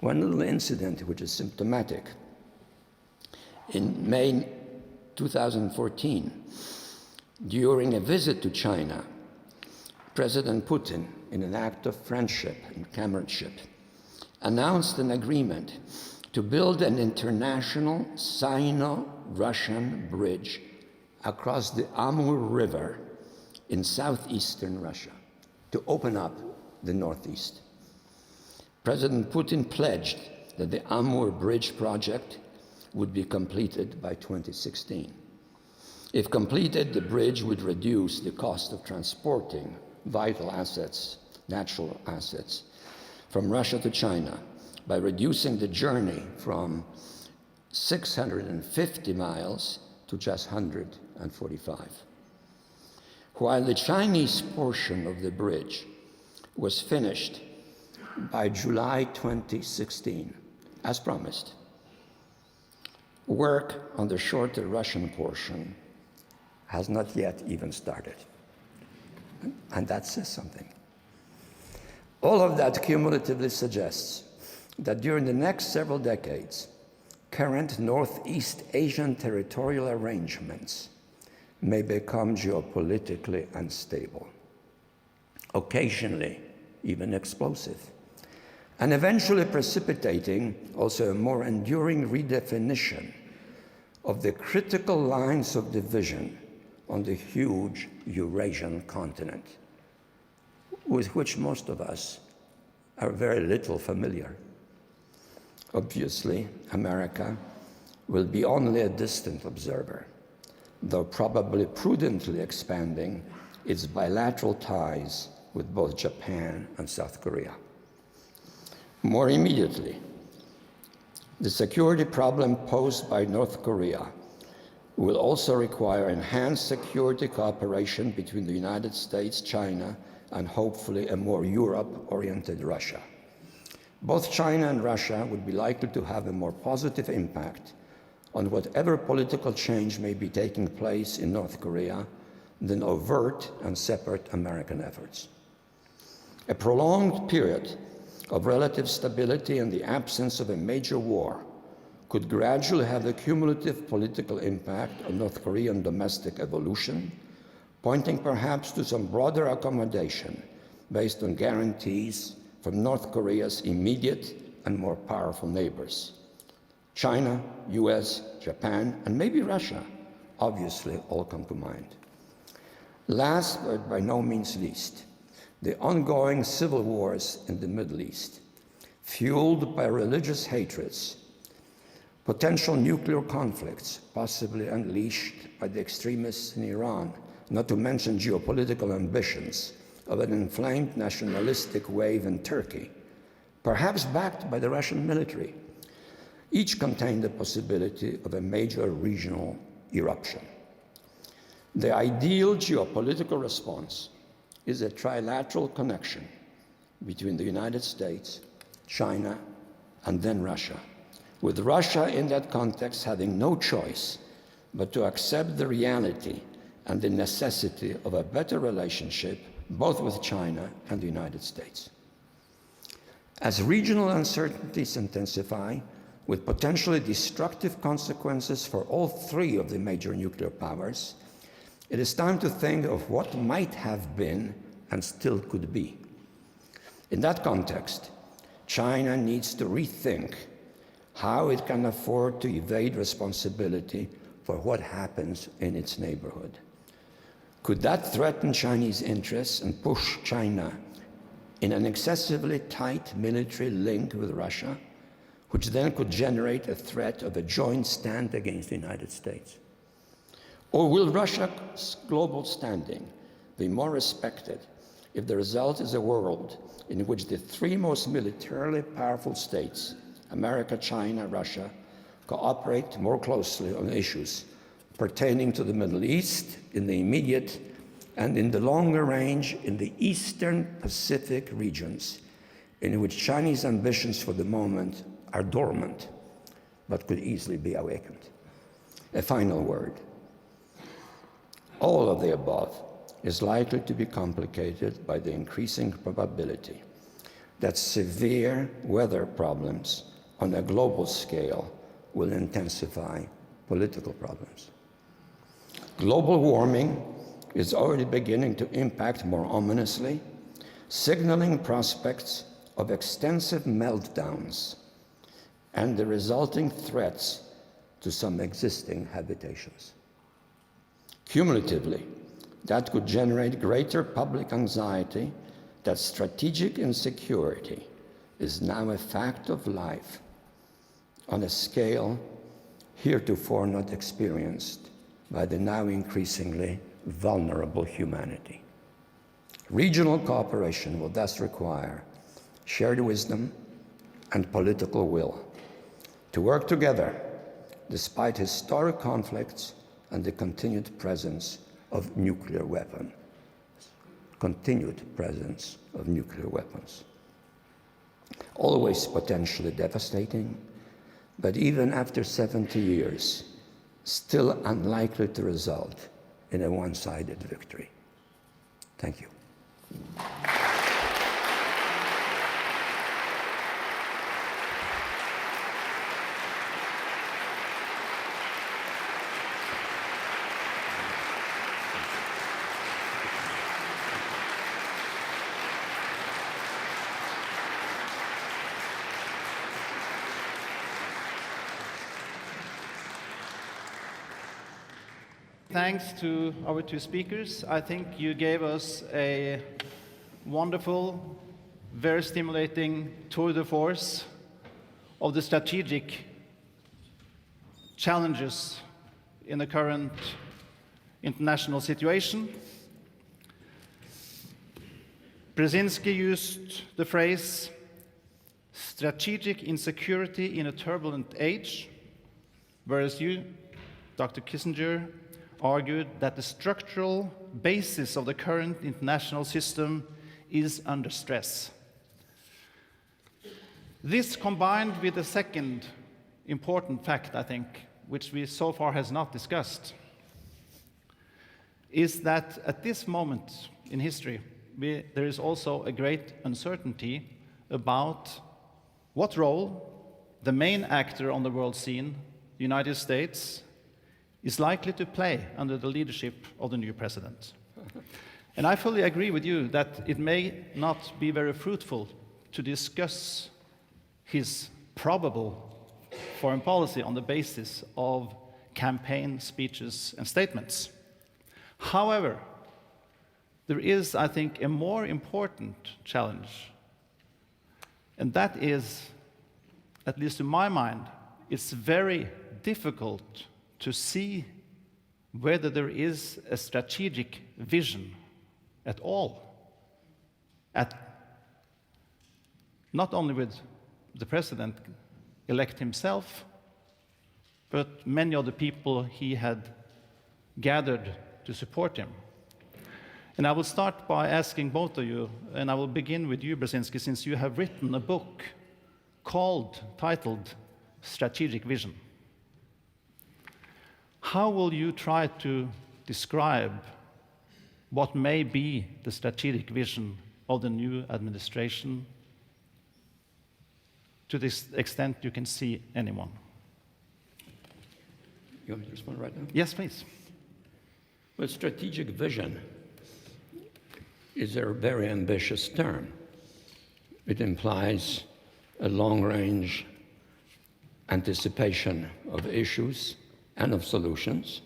One little incident which is symptomatic. In May 2014, during a visit to China, President Putin, in an act of friendship and comradeship, announced an agreement to build an international Sino-Russian bridge across the Amur River in southeastern Russia to open up the northeast. President Putin pledged that the Amur Bridge project would be completed by 2016. If completed, the bridge would reduce the cost of transporting vital assets, natural assets, from Russia to China by reducing the journey from 650 miles to just 145. While the Chinese portion of the bridge was finished by July 2016, as promised, work on the shorter Russian portion has not yet even started. And that says something. All of that cumulatively suggests that during the next several decades, current Northeast Asian territorial arrangements may become geopolitically unstable, occasionally even explosive, and eventually precipitating also a more enduring redefinition of the critical lines of division on the huge Eurasian continent, with which most of us are very little familiar. Obviously, America will be only a distant observer, though probably prudently expanding its bilateral ties with both Japan and South Korea. More immediately, the security problem posed by North Korea will also require enhanced security cooperation between the United States, China, and hopefully a more Europe-oriented Russia. Both China and Russia would be likely to have a more positive impact on whatever political change may be taking place in North Korea than overt and separate American efforts. A prolonged period of relative stability and the absence of a major war could gradually have a cumulative political impact on North Korean domestic evolution, pointing perhaps to some broader accommodation based on guarantees from North Korea's immediate and more powerful neighbors. China, US, Japan, and maybe Russia, obviously all come to mind. Last, but by no means least, the ongoing civil wars in the Middle East, fueled by religious hatreds, potential nuclear conflicts possibly unleashed by the extremists in Iran, not to mention geopolitical ambitions of an inflamed nationalistic wave in Turkey, perhaps backed by the Russian military. Each contained the possibility of a major regional eruption. The ideal geopolitical response is a trilateral connection between the United States, China, and then Russia, with Russia in that context having no choice but to accept the reality and the necessity of a better relationship both with China and the United States. As regional uncertainties intensify, with potentially destructive consequences for all three of the major nuclear powers, it is time to think of what might have been and still could be. In that context, China needs to rethink how it can afford to evade responsibility for what happens in its neighborhood. Could that threaten Chinese interests and push China in an excessively tight military link with Russia, which then could generate a threat of a joint stand against the United States? Or will Russia's global standing be more respected if the result is a world in which the three most militarily powerful states, America, China, Russia, cooperate more closely on issues pertaining to the Middle East in the immediate and in the longer range in the Eastern Pacific regions, in which Chinese ambitions for the moment are dormant, but could easily be awakened? A final word. All of the above is likely to be complicated by the increasing probability that severe weather problems on a global scale will intensify political problems. Global warming is already beginning to impact more ominously, signaling prospects of extensive meltdowns and the resulting threats to some existing habitations. Cumulatively, that could generate greater public anxiety that strategic insecurity is now a fact of life on a scale heretofore not experienced by the now increasingly vulnerable humanity. Regional cooperation will thus require shared wisdom and political will to work together despite historic conflicts and the continued presence of nuclear weapons. Always potentially devastating, but even after 70 years, still unlikely to result in a one-sided victory. Thank you. Thanks to our two speakers. I think you gave us a wonderful, very stimulating tour de force of the strategic challenges in the current international situation. Brzezinski used the phrase strategic insecurity in a turbulent age, whereas you, Dr. Kissinger, argued that the structural basis of the current international system is under stress. This, combined with the second important fact, I think, which we so far has not discussed, is that at this moment in history, there is also a great uncertainty about what role the main actor on the world scene, the United States, is likely to play under the leadership of the new president. And I fully agree with you that it may not be very fruitful to discuss his probable foreign policy on the basis of campaign speeches and statements. However, there is, I think, a more important challenge, and that is, at least to my mind, it's very difficult to see whether there is a strategic vision at all, not only with the president-elect himself, but many of the people he had gathered to support him. And I will start by asking both of you, and I will begin with you, Brzezinski, since you have written a book titled Strategic Vision. How will you try to describe what may be the strategic vision of the new administration, to this extent you can see anyone? You want me to respond right now? Yes, please. Well, strategic vision is a very ambitious term. It implies a long-range anticipation of issues and of solutions,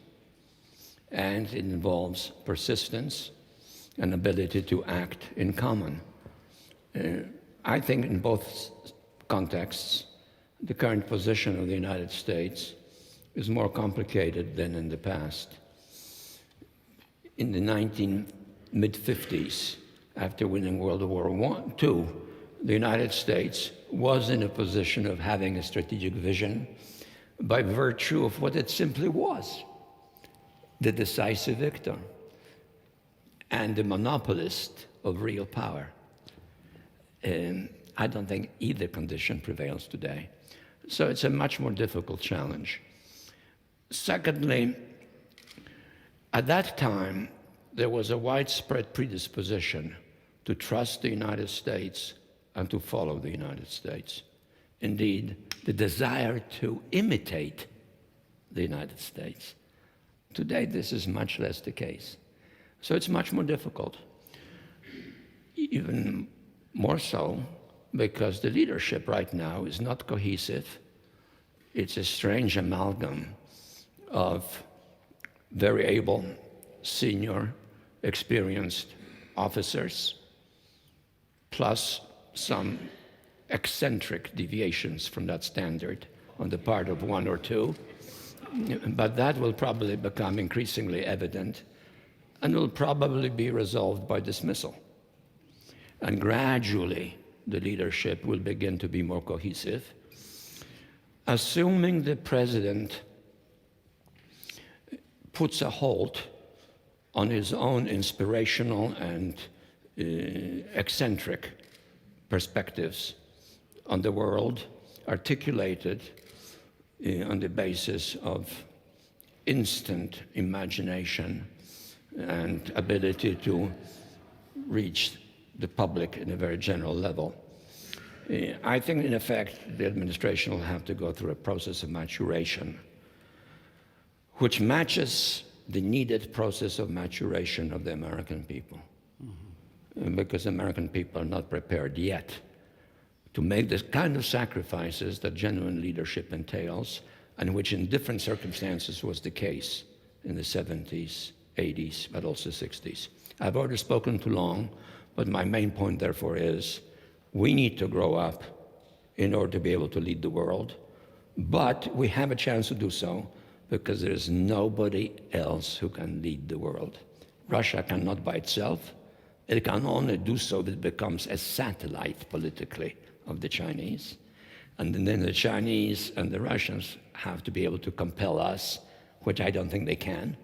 and it involves persistence and ability to act in common. I think in both contexts, the current position of the United States is more complicated than in the past. In the mid-50s, after winning World War II, the United States was in a position of having a strategic vision by virtue of what it simply was: the decisive victor and the monopolist of real power. I don't think either condition prevails today. So it's a much more difficult challenge. Secondly, at that time, there was a widespread predisposition to trust the United States and to follow the United States. Indeed, the desire to imitate the United States. Today, this is much less the case. So it's much more difficult. Even more so because the leadership right now is not cohesive. It's a strange amalgam of very able, senior, experienced officers, plus some eccentric deviations from that standard on the part of one or two. But that will probably become increasingly evident and will probably be resolved by dismissal. And gradually, the leadership will begin to be more cohesive, assuming the president puts a halt on his own inspirational and eccentric perspectives on the world, articulated on the basis of instant imagination and ability to reach the public in a very general level. I think, in effect, the administration will have to go through a process of maturation, which matches the needed process of maturation of the American people. Because American people are not prepared yet to make the kind of sacrifices that genuine leadership entails, and which in different circumstances was the case in the 70s, 80s, but also 60s. I've already spoken too long, but my main point, therefore, is we need to grow up in order to be able to lead the world, but we have a chance to do so because there is nobody else who can lead the world. Russia cannot by itself. It can only do so if it becomes a satellite politically of the Chinese. And then the Chinese and the Russians have to be able to compel us, which I don't think they can.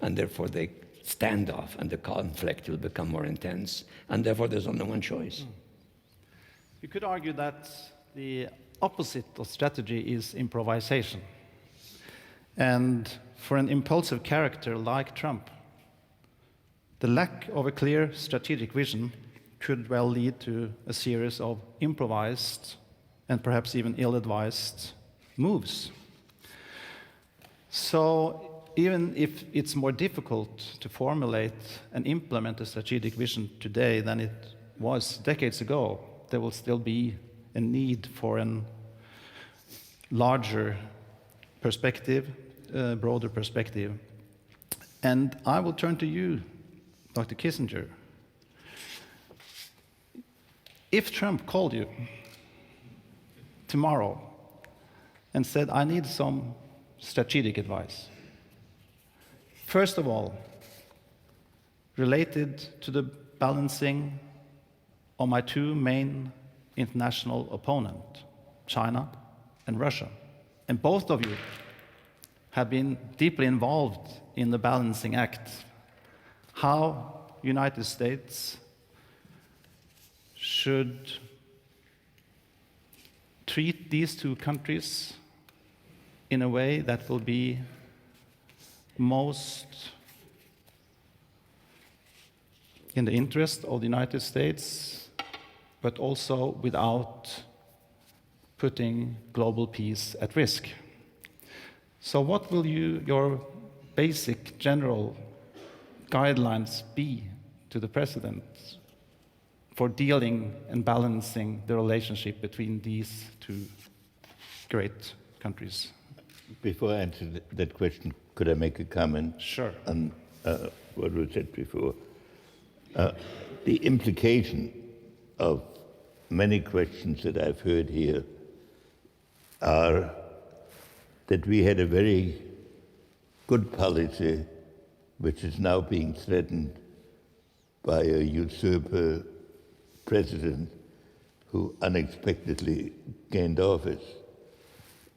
And therefore the standoff and the conflict will become more intense. And therefore there's only one choice. You could argue that the opposite of strategy is improvisation. And for an impulsive character like Trump, the lack of a clear strategic vision could well lead to a series of improvised and perhaps even ill-advised moves. So even if it's more difficult to formulate and implement a strategic vision today than it was decades ago, there will still be a need for a larger perspective, broader perspective. And I will turn to you, Dr. Kissinger. If Trump called you tomorrow and said, I need some strategic advice, first of all, related to the balancing of my two main international opponents, China and Russia, and both of you have been deeply involved in the balancing act, how United States should treat these two countries in a way that will be most in the interest of the United States, but also without putting global peace at risk. So what will your basic general guidelines be to the President for dealing and balancing the relationship between these two great countries? Before I answer that question, could I make a comment? Sure. On what was said before? The implication of many questions that I've heard here are that we had a very good policy which is now being threatened by a usurper president who unexpectedly gained office.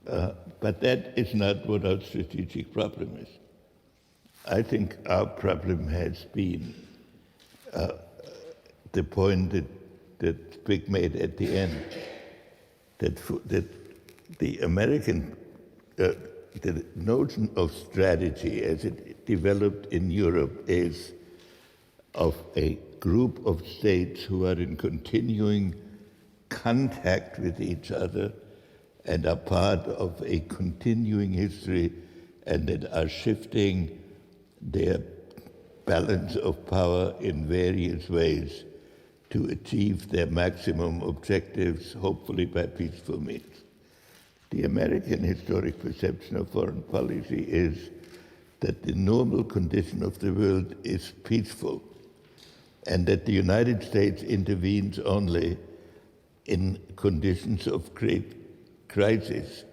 But that is not what our strategic problem is. I think our problem has been the point that Zbig made at the end, that the American, the notion of strategy as it developed in Europe is of a group of states who are in continuing contact with each other and are part of a continuing history and that are shifting their balance of power in various ways to achieve their maximum objectives, hopefully by peaceful means. The American historic perception of foreign policy is that the normal condition of the world is peaceful and that the United States intervenes only in conditions of great crisis,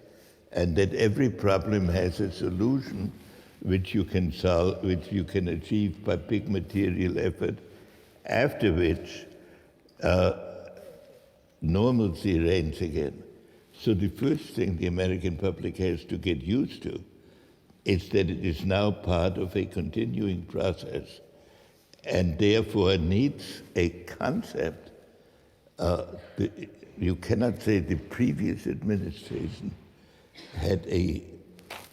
and that every problem has a solution which you can solve, which you can achieve by big material effort, after which normalcy reigns again. So the first thing the American public has to get used to is that it is now part of a continuing process and therefore needs a concept. You cannot say the previous administration had a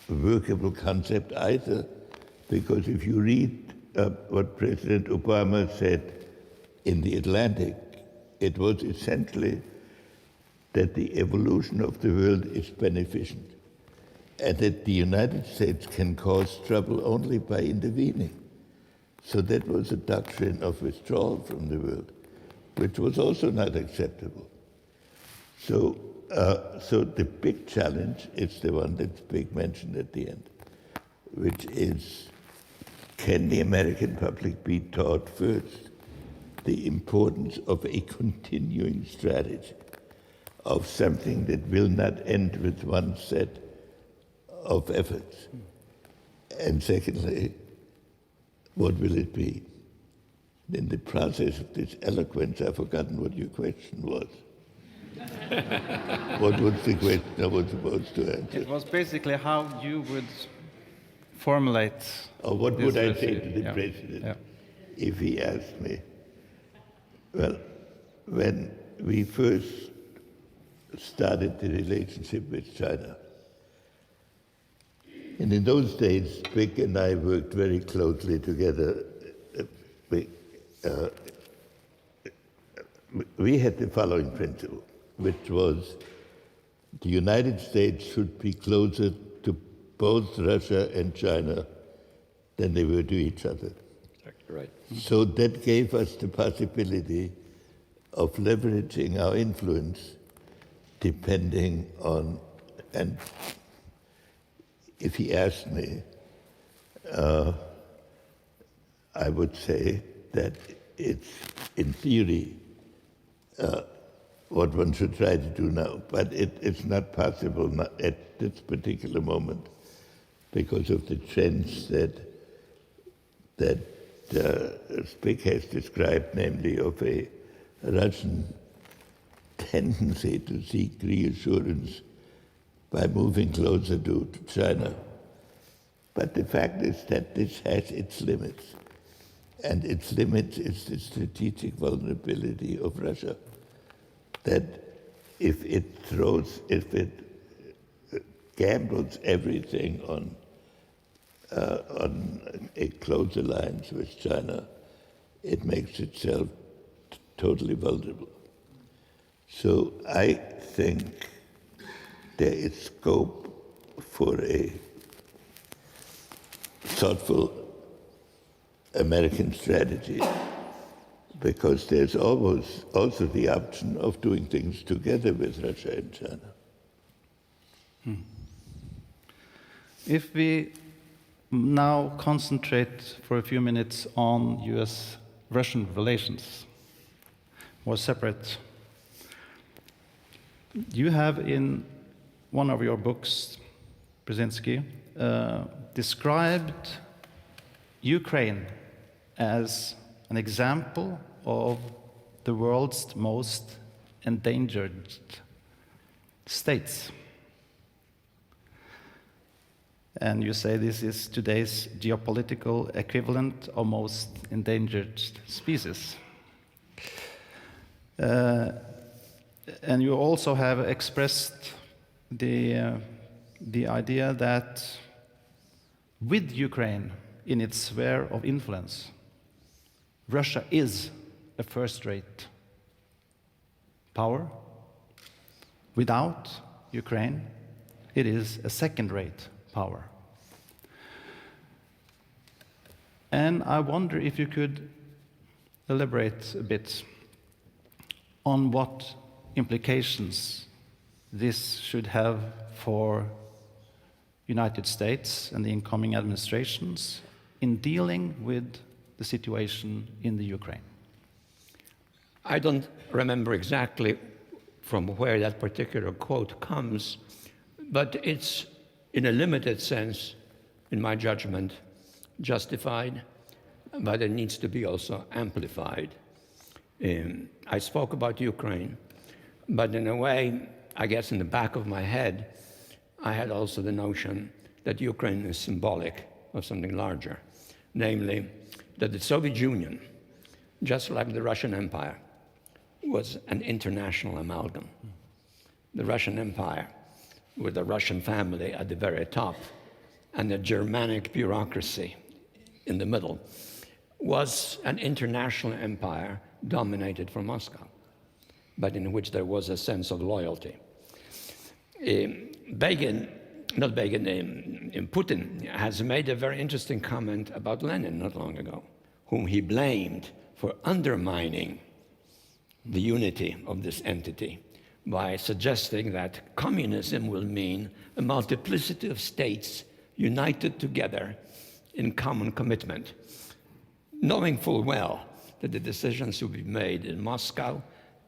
workable concept either, because if you read what President Obama said in the Atlantic, it was essentially that the evolution of the world is beneficent and that the United States can cause trouble only by intervening. So that was a doctrine of withdrawal from the world, which was also not acceptable. So the big challenge is the one that Zbig mentioned at the end, which is, can the American public be taught first the importance of a continuing strategy, of something that will not end with one set of efforts? And secondly, what will it be? In the process of this eloquence, I've forgotten what your question was. What was the question I was supposed to answer? It was basically how you would formulate. Or what would I say to the yeah. president if he asked me? Well, when we first started the relationship with China, and in those days, Zbig and I worked very closely together we had the following principle, which was the United States should be closer to both Russia and China than they were to each other. Exactly right. So that gave us the possibility of leveraging our influence depending on, and if he asked me, I would say that it's, in theory, what one should try to do now. But it's not possible at this particular moment because of the trends that Zbig has described, namely of a Russian tendency to seek reassurance by moving closer to China. But the fact is that this has its limits. And its limit is the strategic vulnerability of Russia. That if it gambles everything on a close alliance with China, it makes itself totally vulnerable. So I think there is scope for a thoughtful American strategy, because there's always also the option of doing things together with Russia and China. If we now concentrate for a few minutes on US-Russian relations, more separate, you have in one of your books, Brzezinski, described Ukraine as an example of the world's most endangered states. And you say this is today's geopolitical equivalent of most endangered species. And you also have expressed the idea that with Ukraine in its sphere of influence, Russia is a first-rate power. Without Ukraine, it is a second-rate power. And I wonder if you could elaborate a bit on what implications this should have for United States and the incoming administrations in dealing with the situation in the Ukraine. I don't remember exactly from where that particular quote comes, but it's, in a limited sense, in my judgment, justified, but it needs to be also amplified. I spoke about Ukraine, but in a way, I guess in the back of my head, I had also the notion that Ukraine is symbolic of something larger, namely that the Soviet Union, just like the Russian Empire, was an international amalgam. The Russian Empire, with the Russian family at the very top and the Germanic bureaucracy in the middle, was an international empire dominated from Moscow, but in which there was a sense of loyalty. Putin has made a very interesting comment about Lenin not long ago, whom he blamed for undermining the unity of this entity by suggesting that communism will mean a multiplicity of states united together in common commitment, knowing full well that the decisions will be made in Moscow,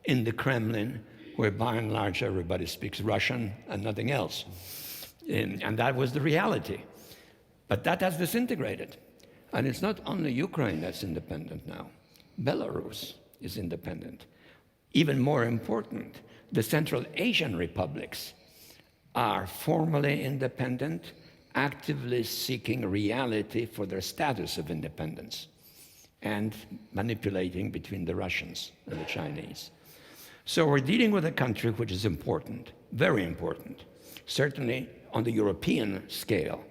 in the Kremlin, where by and large everybody speaks Russian and nothing else. And that was the reality. But that has disintegrated. And it's not only Ukraine that's independent now. Belarus is independent. Even more important, the Central Asian republics are formally independent, actively seeking reality for their status of independence, and manipulating between the Russians and the Chinese. So we're dealing with a country which is important, very important, certainly on the European scale,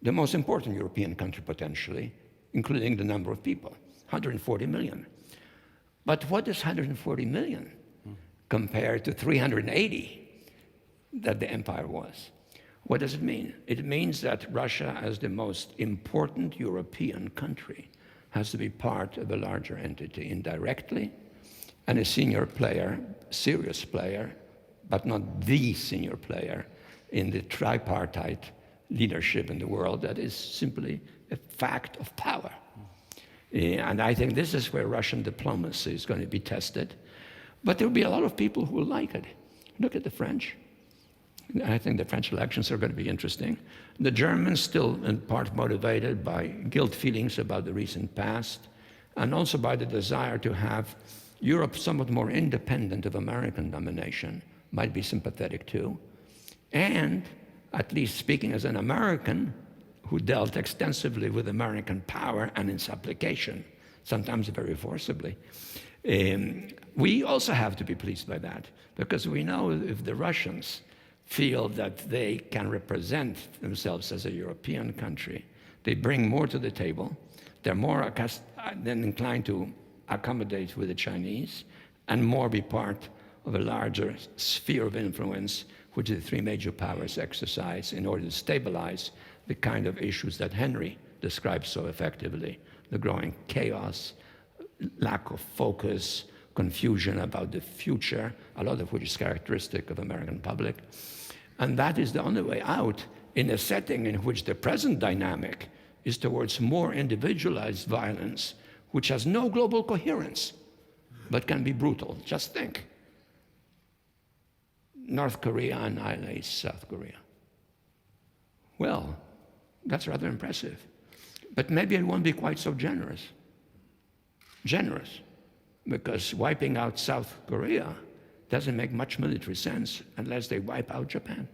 the most important European country potentially, including the number of people. 140 million. But what is 140 million compared to 380 that the empire was? What does it mean? It means that Russia, as the most important European country, has to be part of a larger entity indirectly, and a senior player, serious player, but not the senior player in the tripartite leadership in the world that is simply a fact of power. And I think this is where Russian diplomacy is going to be tested. But there will be a lot of people who will like it. Look at the French. I think the French elections are going to be interesting. The Germans, still in part motivated by guilt feelings about the recent past, and also by the desire to have Europe somewhat more independent of American domination, might be sympathetic too. And, at least speaking as an American who dealt extensively with American power and its application, sometimes very forcibly, we also have to be pleased by that, because we know if the Russians feel that they can represent themselves as a European country, they bring more to the table, they're more than inclined to accommodate with the Chinese, and more be part of a larger sphere of influence which the three major powers exercise in order to stabilize the kind of issues that Henry describes so effectively: the growing chaos, lack of focus, confusion about the future, a lot of which is characteristic of American public. And that is the only way out in a setting in which the present dynamic is towards more individualized violence, which has no global coherence, but can be brutal. Just think. North Korea annihilates South Korea. Well, that's rather impressive. But maybe it won't be quite so generous. Generous, because wiping out South Korea doesn't make much military sense unless they wipe out Japan.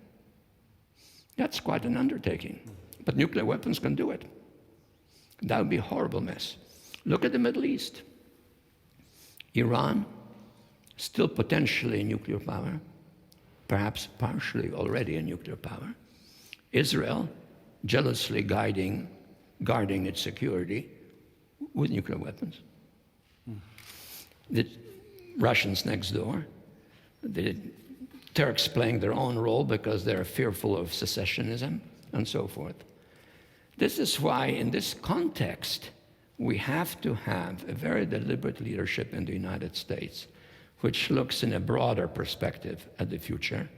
That's quite an undertaking. But nuclear weapons can do it. That would be a horrible mess. Look at the Middle East. Iran, still potentially a nuclear power, perhaps partially already a nuclear power. Israel, jealously guarding its security with nuclear weapons. The Russians next door, the Turks playing their own role because they're fearful of secessionism, and so forth. This is why, in this context, we have to have a very deliberate leadership in the United States, which looks in a broader perspective at the future,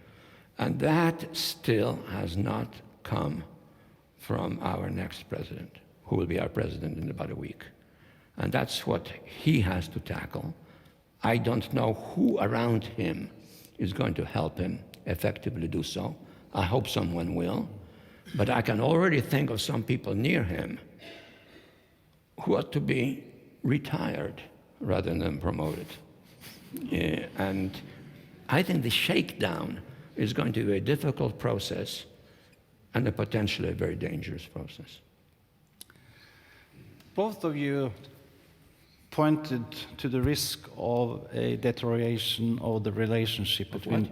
and that still has not come from our next president, who will be our president in about a week. And that's what he has to tackle. I don't know who around him is going to help him effectively do so. I hope someone will. But I can already think of some people near him who ought to be retired rather than promoted. And I think the shakedown is going to be a difficult process and a potentially very dangerous process. Both of you pointed to the risk of a deterioration of the relationship between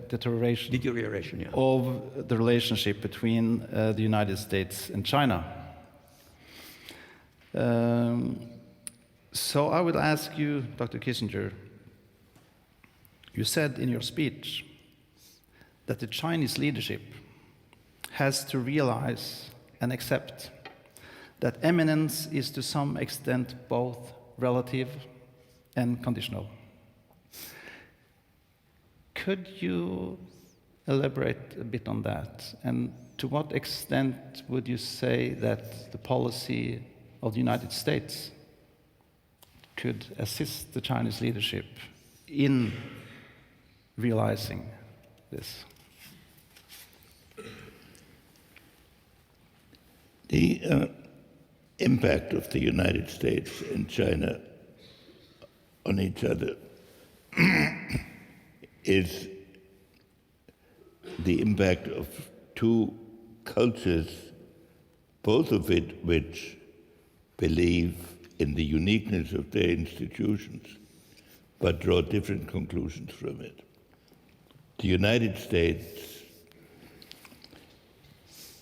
Deterioration, yeah. of the relationship between the United States and China. So I would ask you, Dr. Kissinger, you said in your speech that the Chinese leadership has to realize and accept that eminence is to some extent both relative and conditional. Could you elaborate a bit on that? And to what extent would you say that the policy of the United States could assist the Chinese leadership in realizing this? The impact of the United States and China on each other is the impact of two cultures, both of it which believe in the uniqueness of their institutions, but draw different conclusions from it. The United States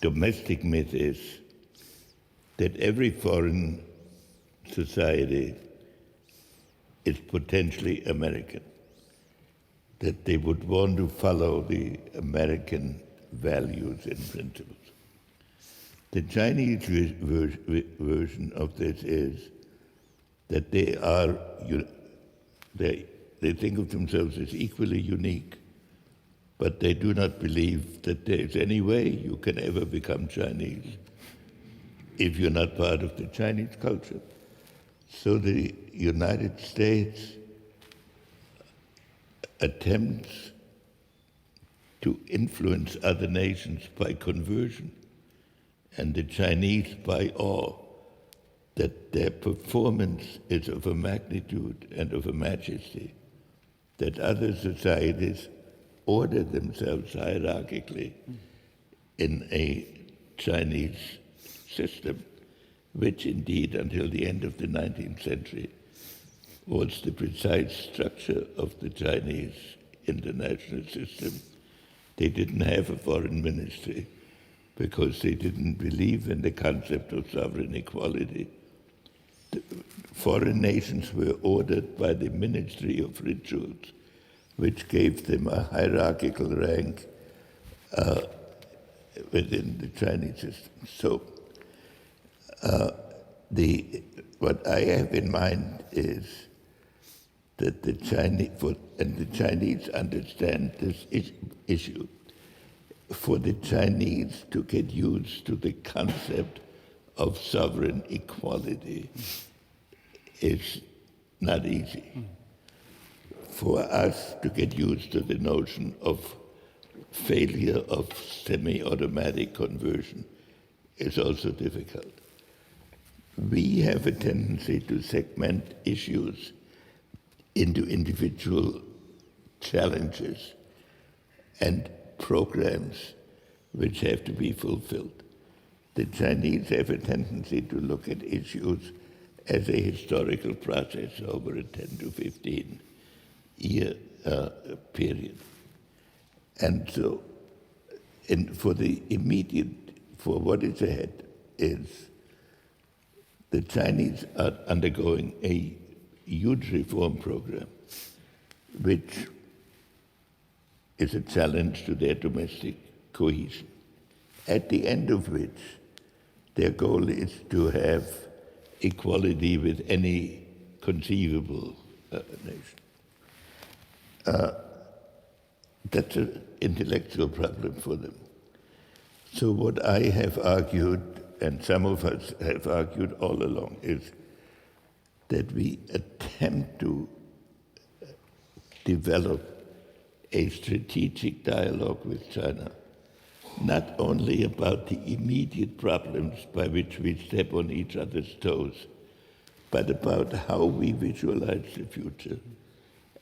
domestic myth is that every foreign society is potentially American, that they would want to follow the American values and principles. The Chinese version of this is that they think of themselves as equally unique, but they do not believe that there is any way you can ever become Chinese if you're not part of the Chinese culture. So the United States attempts to influence other nations by conversion, and the Chinese by awe, that their performance is of a magnitude and of a majesty that other societies order themselves hierarchically in a Chinese system, which indeed until the end of the 19th century was the precise structure of the Chinese international system. They didn't have a foreign ministry because they didn't believe in the concept of sovereign equality. The foreign nations were ordered by the Ministry of Rituals, which gave them a hierarchical rank within the Chinese system. So what I have in mind is that the Chinese understand this issue. For the Chinese to get used to the concept of sovereign equality is not easy. For us to get used to the notion of failure of semi-automatic conversion is also difficult. We have a tendency to segment issues into individual challenges and programs which have to be fulfilled. The Chinese have a tendency to look at issues as a historical process over a 10 to 15 year period. And so, for what is ahead is the Chinese are undergoing a huge reform program, which is a challenge to their domestic cohesion, at the end of which their goal is to have equality with any conceivable nation. That's an intellectual problem for them. So what I have argued, and some of us have argued all along, is that we attempt to develop a strategic dialogue with China, not only about the immediate problems by which we step on each other's toes, but about how we visualize the future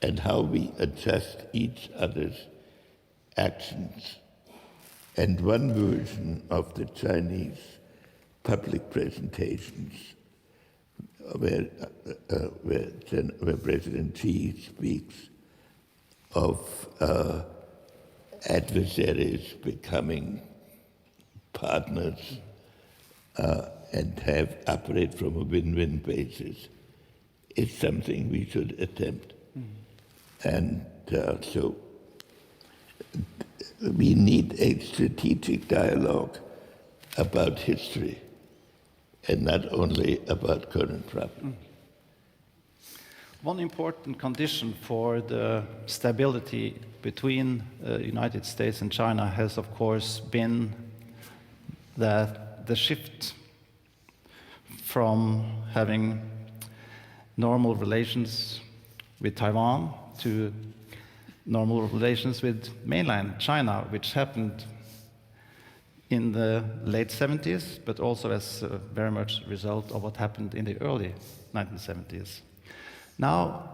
and how we adjust each other's actions. And one version of the Chinese public presentations where President Xi speaks of adversaries becoming partners and operate from a win-win basis is something we should attempt. And so we need a strategic dialogue about history and not only about current problems. One important condition for the stability between the United States and China has, of course, been that the shift from having normal relations with Taiwan to normal relations with mainland China, which happened in the late 70s, but also as very much a result of what happened in the early 1970s. Now,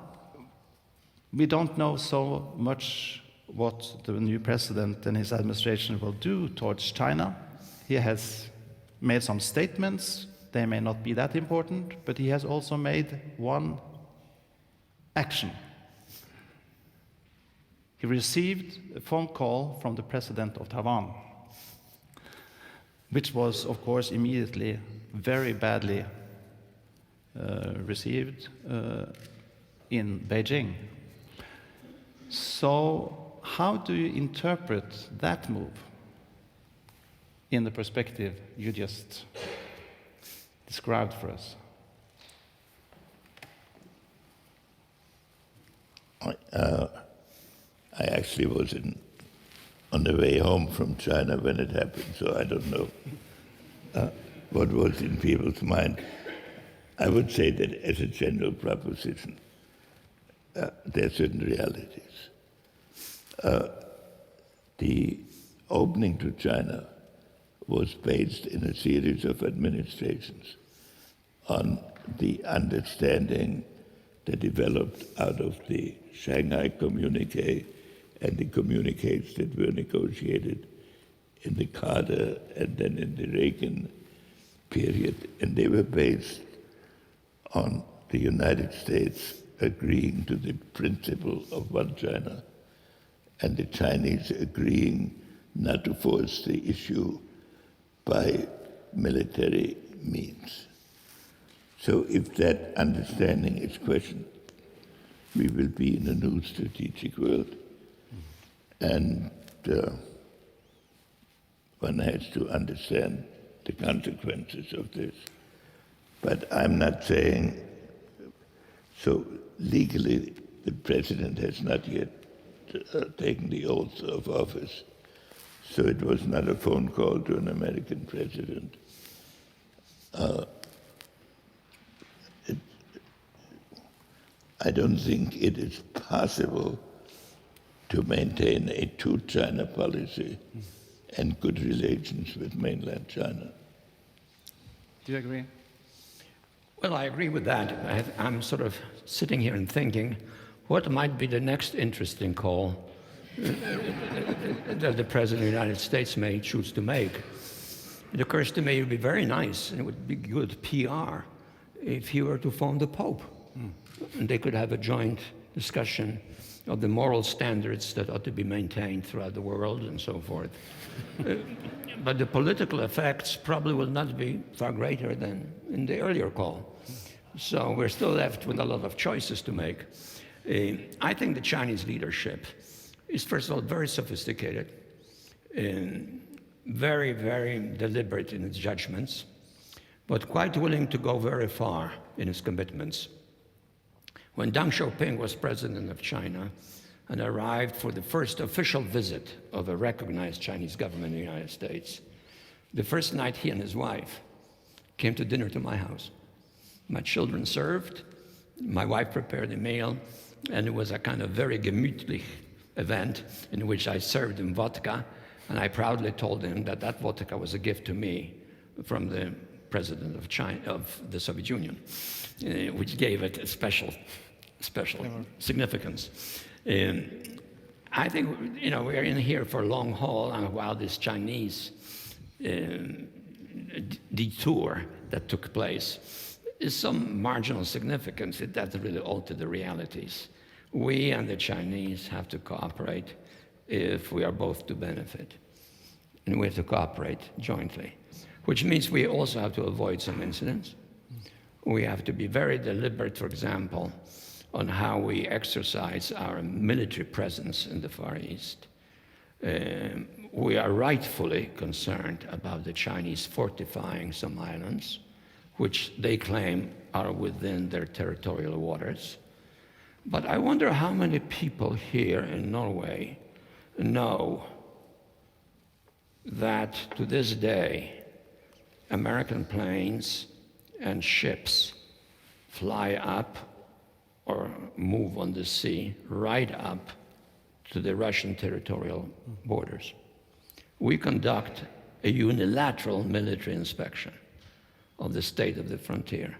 we don't know so much what the new president and his administration will do towards China. He has made some statements. They may not be that important, but he has also made one action. He received a phone call from the president of Taiwan, which was, of course, immediately very badly received in Beijing. So how do you interpret that move in the perspective you just described for us? I actually was on the way home from China when it happened, so I don't know what was in people's mind. I would say that as a general proposition, there are certain realities. The opening to China was based in a series of administrations on the understanding that developed out of the Shanghai Communique and the communiques that were negotiated in the Carter and then in the Reagan period. And they were based on the United States agreeing to the principle of one China and the Chinese agreeing not to force the issue by military means. So if that understanding is questioned, we will be in a new strategic world. And one has to understand the consequences of this. But I'm not saying, so legally the president has not yet taken the oath of office. So it was not a phone call to an American president. I don't think it is possible to maintain a two-China policy and good relations with mainland China. Do you agree? Well, I agree with that. I'm sort of sitting here and thinking, what might be the next interesting call that the President of the United States may choose to make? It occurs to me it would be very nice, and it would be good PR, if he were to phone the Pope. And they could have a joint discussion of the moral standards that ought to be maintained throughout the world and so forth. But the political effects probably will not be far greater than in the earlier call. So we're still left with a lot of choices to make. I think the Chinese leadership is, first of all, very sophisticated, very, very deliberate in its judgments, but quite willing to go very far in its commitments. When Deng Xiaoping was president of China and arrived for the first official visit of a recognized Chinese government in the United States, the first night he and his wife came to dinner to my house. My children served, my wife prepared a meal, and it was a kind of very gemütlich event in which I served him vodka, and I proudly told him that that vodka was a gift to me from the president of China, of the Soviet Union, which gave it a special significance. I think, we're in here for a long haul, and while this Chinese detour that took place is some marginal significance, it doesn't really alter the realities. We and the Chinese have to cooperate if we are both to benefit. And we have to cooperate jointly, which means we also have to avoid some incidents. We have to be very deliberate, for example, on how we exercise our military presence in the Far East. We are rightfully concerned about the Chinese fortifying some islands, which they claim are within their territorial waters. But I wonder how many people here in Norway know that to this day, American planes and ships fly up or move on the sea right up to the Russian territorial borders. We conduct a unilateral military inspection of the state of the frontier,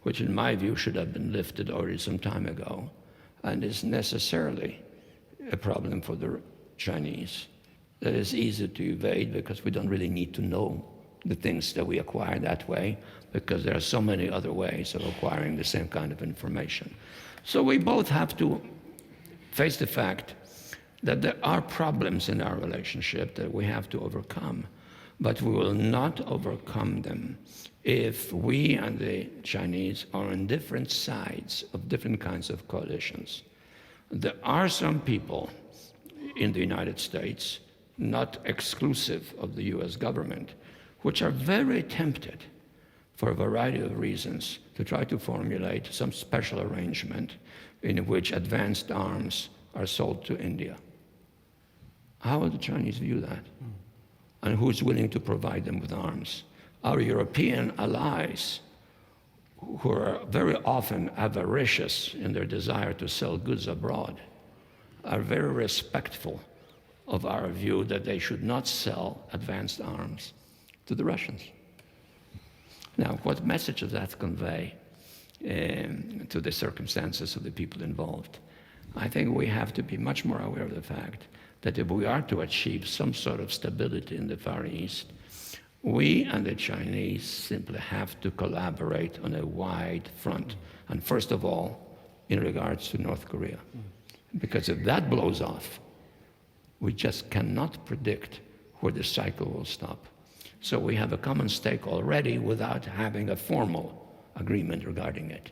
which in my view should have been lifted already some time ago, and is necessarily a problem for the Chinese that is easy to evade because we don't really need to know the things that we acquire that way, because there are so many other ways of acquiring the same kind of information. So we both have to face the fact that there are problems in our relationship that we have to overcome. But we will not overcome them if we and the Chinese are on different sides of different kinds of coalitions. There are some people in the United States, not exclusive of the US government, which are very tempted for a variety of reasons to try to formulate some special arrangement in which advanced arms are sold to India. How will the Chinese view that? And who's willing to provide them with arms? Our European allies, who are very often avaricious in their desire to sell goods abroad, are very respectful of our view that they should not sell advanced arms to the Russians. Now, what message does that convey to the circumstances of the people involved? I think we have to be much more aware of the fact that if we are to achieve some sort of stability in the Far East, we and the Chinese simply have to collaborate on a wide front. And first of all, in regards to North Korea. Because if that blows off, we just cannot predict where the cycle will stop. So we have a common stake already without having a formal agreement regarding it.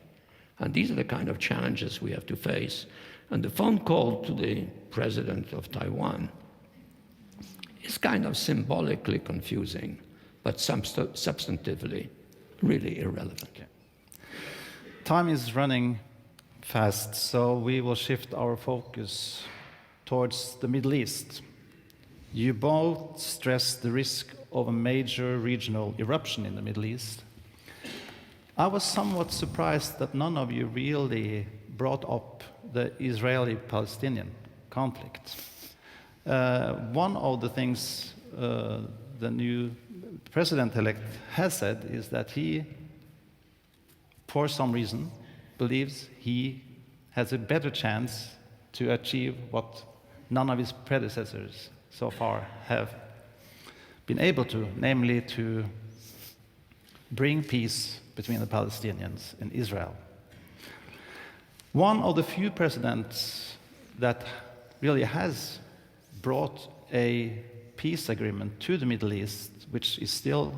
And these are the kind of challenges we have to face. And the phone call to the president of Taiwan is kind of symbolically confusing, but substantively really irrelevant. Okay. Time is running fast, so we will shift our focus towards the Middle East. You both stress the risk of a major regional eruption in the Middle East. I was somewhat surprised that none of you really brought up the Israeli-Palestinian conflict. One of the things the new president-elect has said is that he, for some reason, believes he has a better chance to achieve what none of his predecessors so far have been able to, namely to bring peace between the Palestinians and Israel. One of the few presidents that really has brought a peace agreement to the Middle East, which is still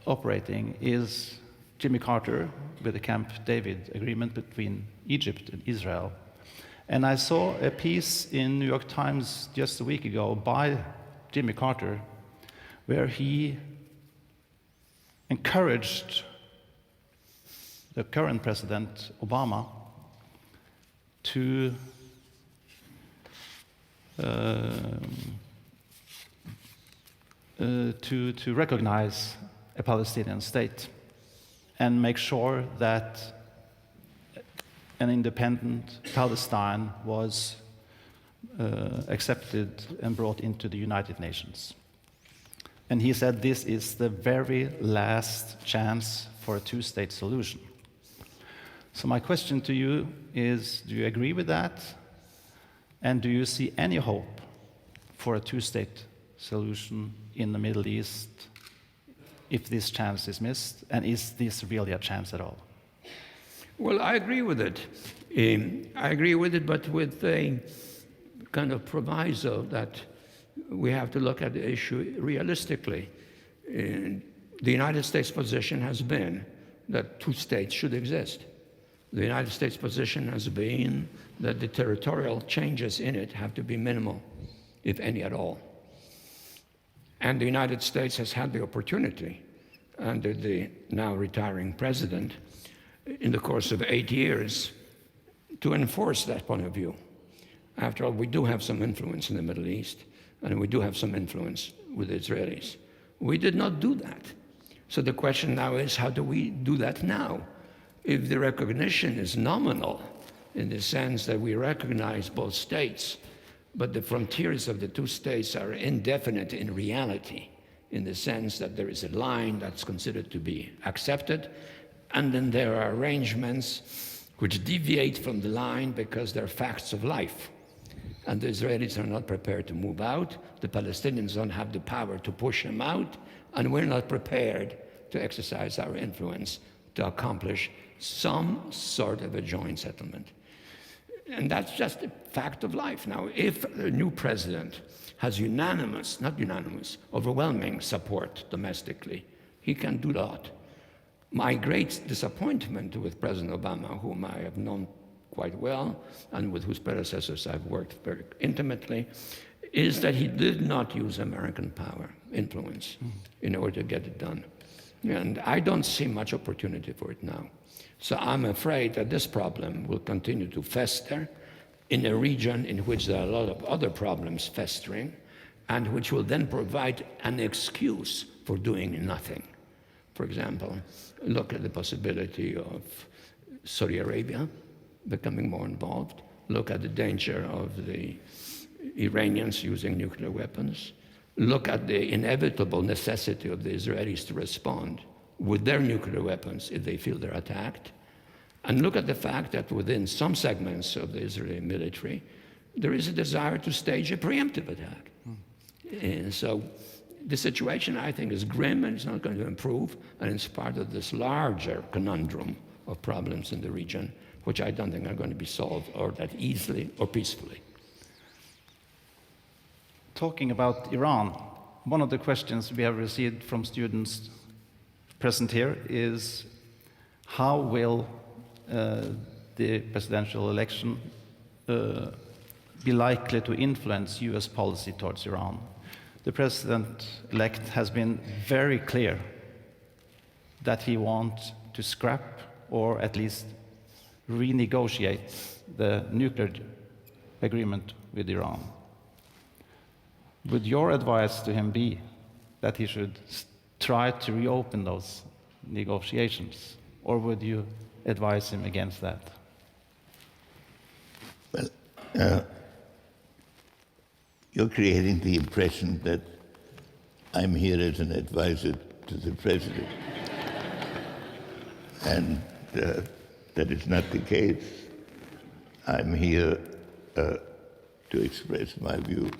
operating, is Jimmy Carter with the Camp David agreement between Egypt and Israel. And I saw a piece in New York Times just a week ago by Jimmy Carter where he encouraged the current president, Obama, to recognize a Palestinian state and make sure that an independent Palestine was accepted and brought into the United Nations. And he said this is the very last chance for a two-state solution. So my question to you is, do you agree with that? And do you see any hope for a two-state solution in the Middle East if this chance is missed? And is this really a chance at all? Well, I agree with it. I agree with it, but with a kind of proviso that we have to look at the issue realistically. The United States position has been that two states should exist. The United States position has been that the territorial changes in it have to be minimal, if any at all. And the United States has had the opportunity, under the now retiring president, in the course of 8 years, to enforce that point of view. After all, we do have some influence in the Middle East, and we do have some influence with the Israelis. We did not do that. So the question now is, how do we do that now? If the recognition is nominal, in the sense that we recognize both states, but the frontiers of the two states are indefinite in reality, in the sense that there is a line that's considered to be accepted, and then there are arrangements which deviate from the line because they're facts of life. And the Israelis are not prepared to move out, the Palestinians don't have the power to push them out, and we're not prepared to exercise our influence to accomplish some sort of a joint settlement. And that's just a fact of life. Now, if a new president has overwhelming support domestically, he can do that. My great disappointment with President Obama, whom I have known quite well, and with whose predecessors I've worked very intimately, is that he did not use American power, influence, in order to get it done. And I don't see much opportunity for it now. So I'm afraid that this problem will continue to fester in a region in which there are a lot of other problems festering, and which will then provide an excuse for doing nothing. For example, look at the possibility of Saudi Arabia becoming more involved. Look at the danger of the Iranians using nuclear weapons. Look at the inevitable necessity of the Israelis to respond with their nuclear weapons if they feel they're attacked. And look at the fact that within some segments of the Israeli military, there is a desire to stage a preemptive attack. And so the situation, I think, is grim and it's not going to improve, and it's part of this larger conundrum of problems in the region, which I don't think are going to be solved or that easily or peacefully. Talking about Iran, one of the questions we have received from students present here is how will the presidential election be likely to influence US policy towards Iran? The president-elect has been very clear that he wants to scrap or at least renegotiate the nuclear agreement with Iran. Would your advice to him be that he should try to reopen those negotiations, or would you advise him against that? Well, you're creating the impression that I'm here as an advisor to the president. And that is not the case. I'm here to express my views.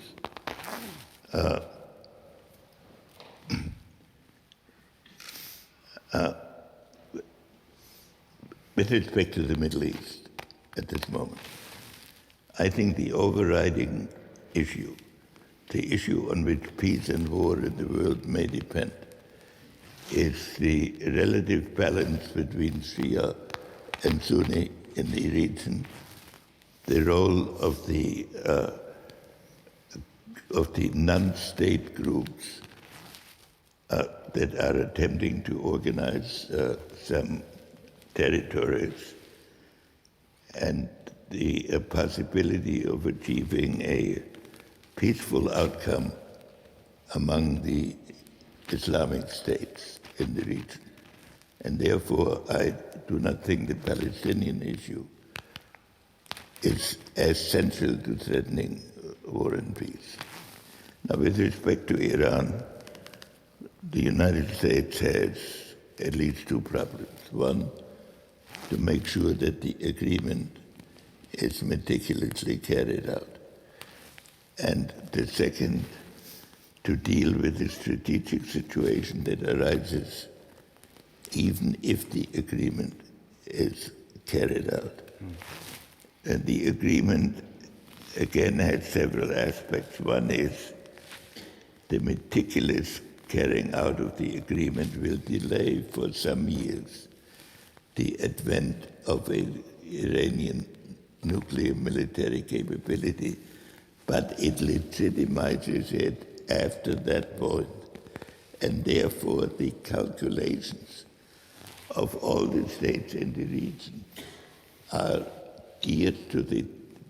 With respect to the Middle East at this moment, I think the overriding issue, the issue on which peace and war in the world may depend, is the relative balance between Shia and Sunni in the region, the role of the non-state groups that are attempting to organize some territories, and the possibility of achieving a peaceful outcome among the Islamic states in the region. And therefore, I do not think the Palestinian issue is as central to threatening war and peace. Now, with respect to Iran, the United States has at least two problems. One, to make sure that the agreement is meticulously carried out. And the second, to deal with the strategic situation that arises even if the agreement is carried out. And the agreement, again, has several aspects. One is the meticulous carrying out of the agreement will delay for some years the advent of an Iranian nuclear military capability, but it legitimizes it after that point. And therefore, the calculations of all the states in the region are geared to the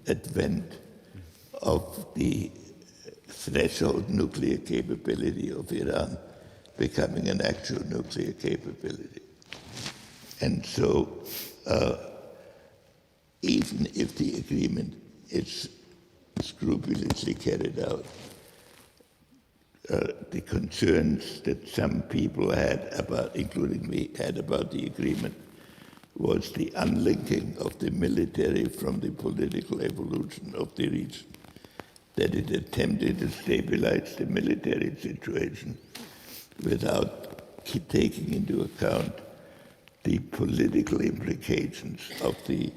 advent of the threshold nuclear capability of Iran becoming an actual nuclear capability. And so, even if the agreement is scrupulously carried out, the concerns that some people had about, including me, had about the agreement was the unlinking of the military from the political evolution of the region, that it attempted to stabilize the military situation without taking into account the political implications of the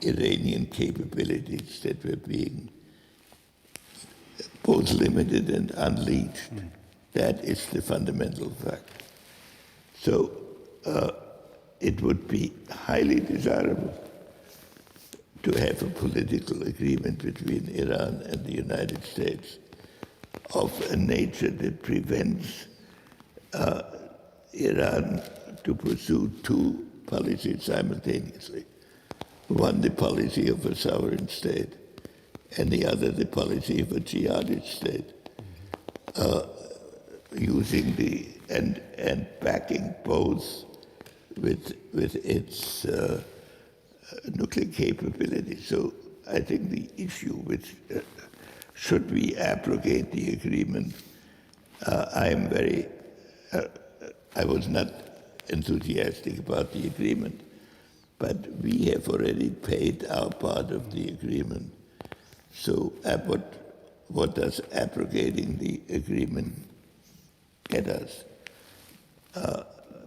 Iranian capabilities that were being both limited and unleashed. That is the fundamental fact. So it would be highly desirable to have a political agreement between Iran and the United States of a nature that prevents Iran to pursue two policies simultaneously. One, the policy of a sovereign state, and the other, the policy of a jihadist state, using and backing both with its nuclear capability. So I think the issue which should we abrogate the agreement, I was not enthusiastic about the agreement, but we have already paid our part of the agreement. So what does abrogating the agreement get us?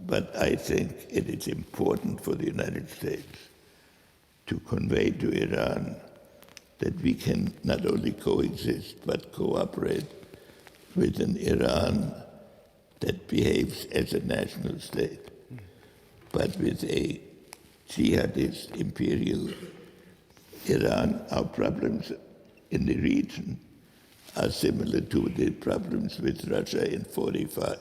But I think it is important for the United States to convey to Iran that we can not only coexist but cooperate with an Iran that behaves as a national state, but with a jihadist imperial Iran. Our problems in the region are similar to the problems with Russia in 1945,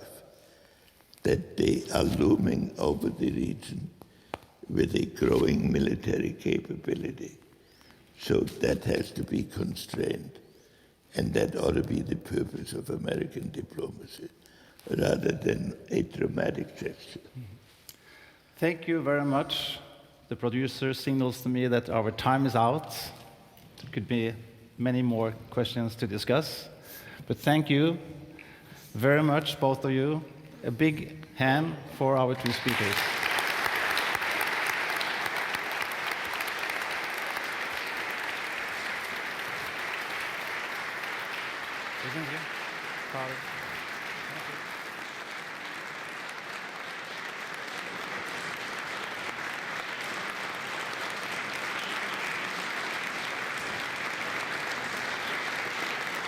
that they are looming over the region with a growing military capability. So that has to be constrained. And that ought to be the purpose of American diplomacy, rather than a dramatic gesture. Thank you very much. The producer signals to me that our time is out. There could be many more questions to discuss. But thank you very much, both of you. A big hand for our two speakers. Thank you.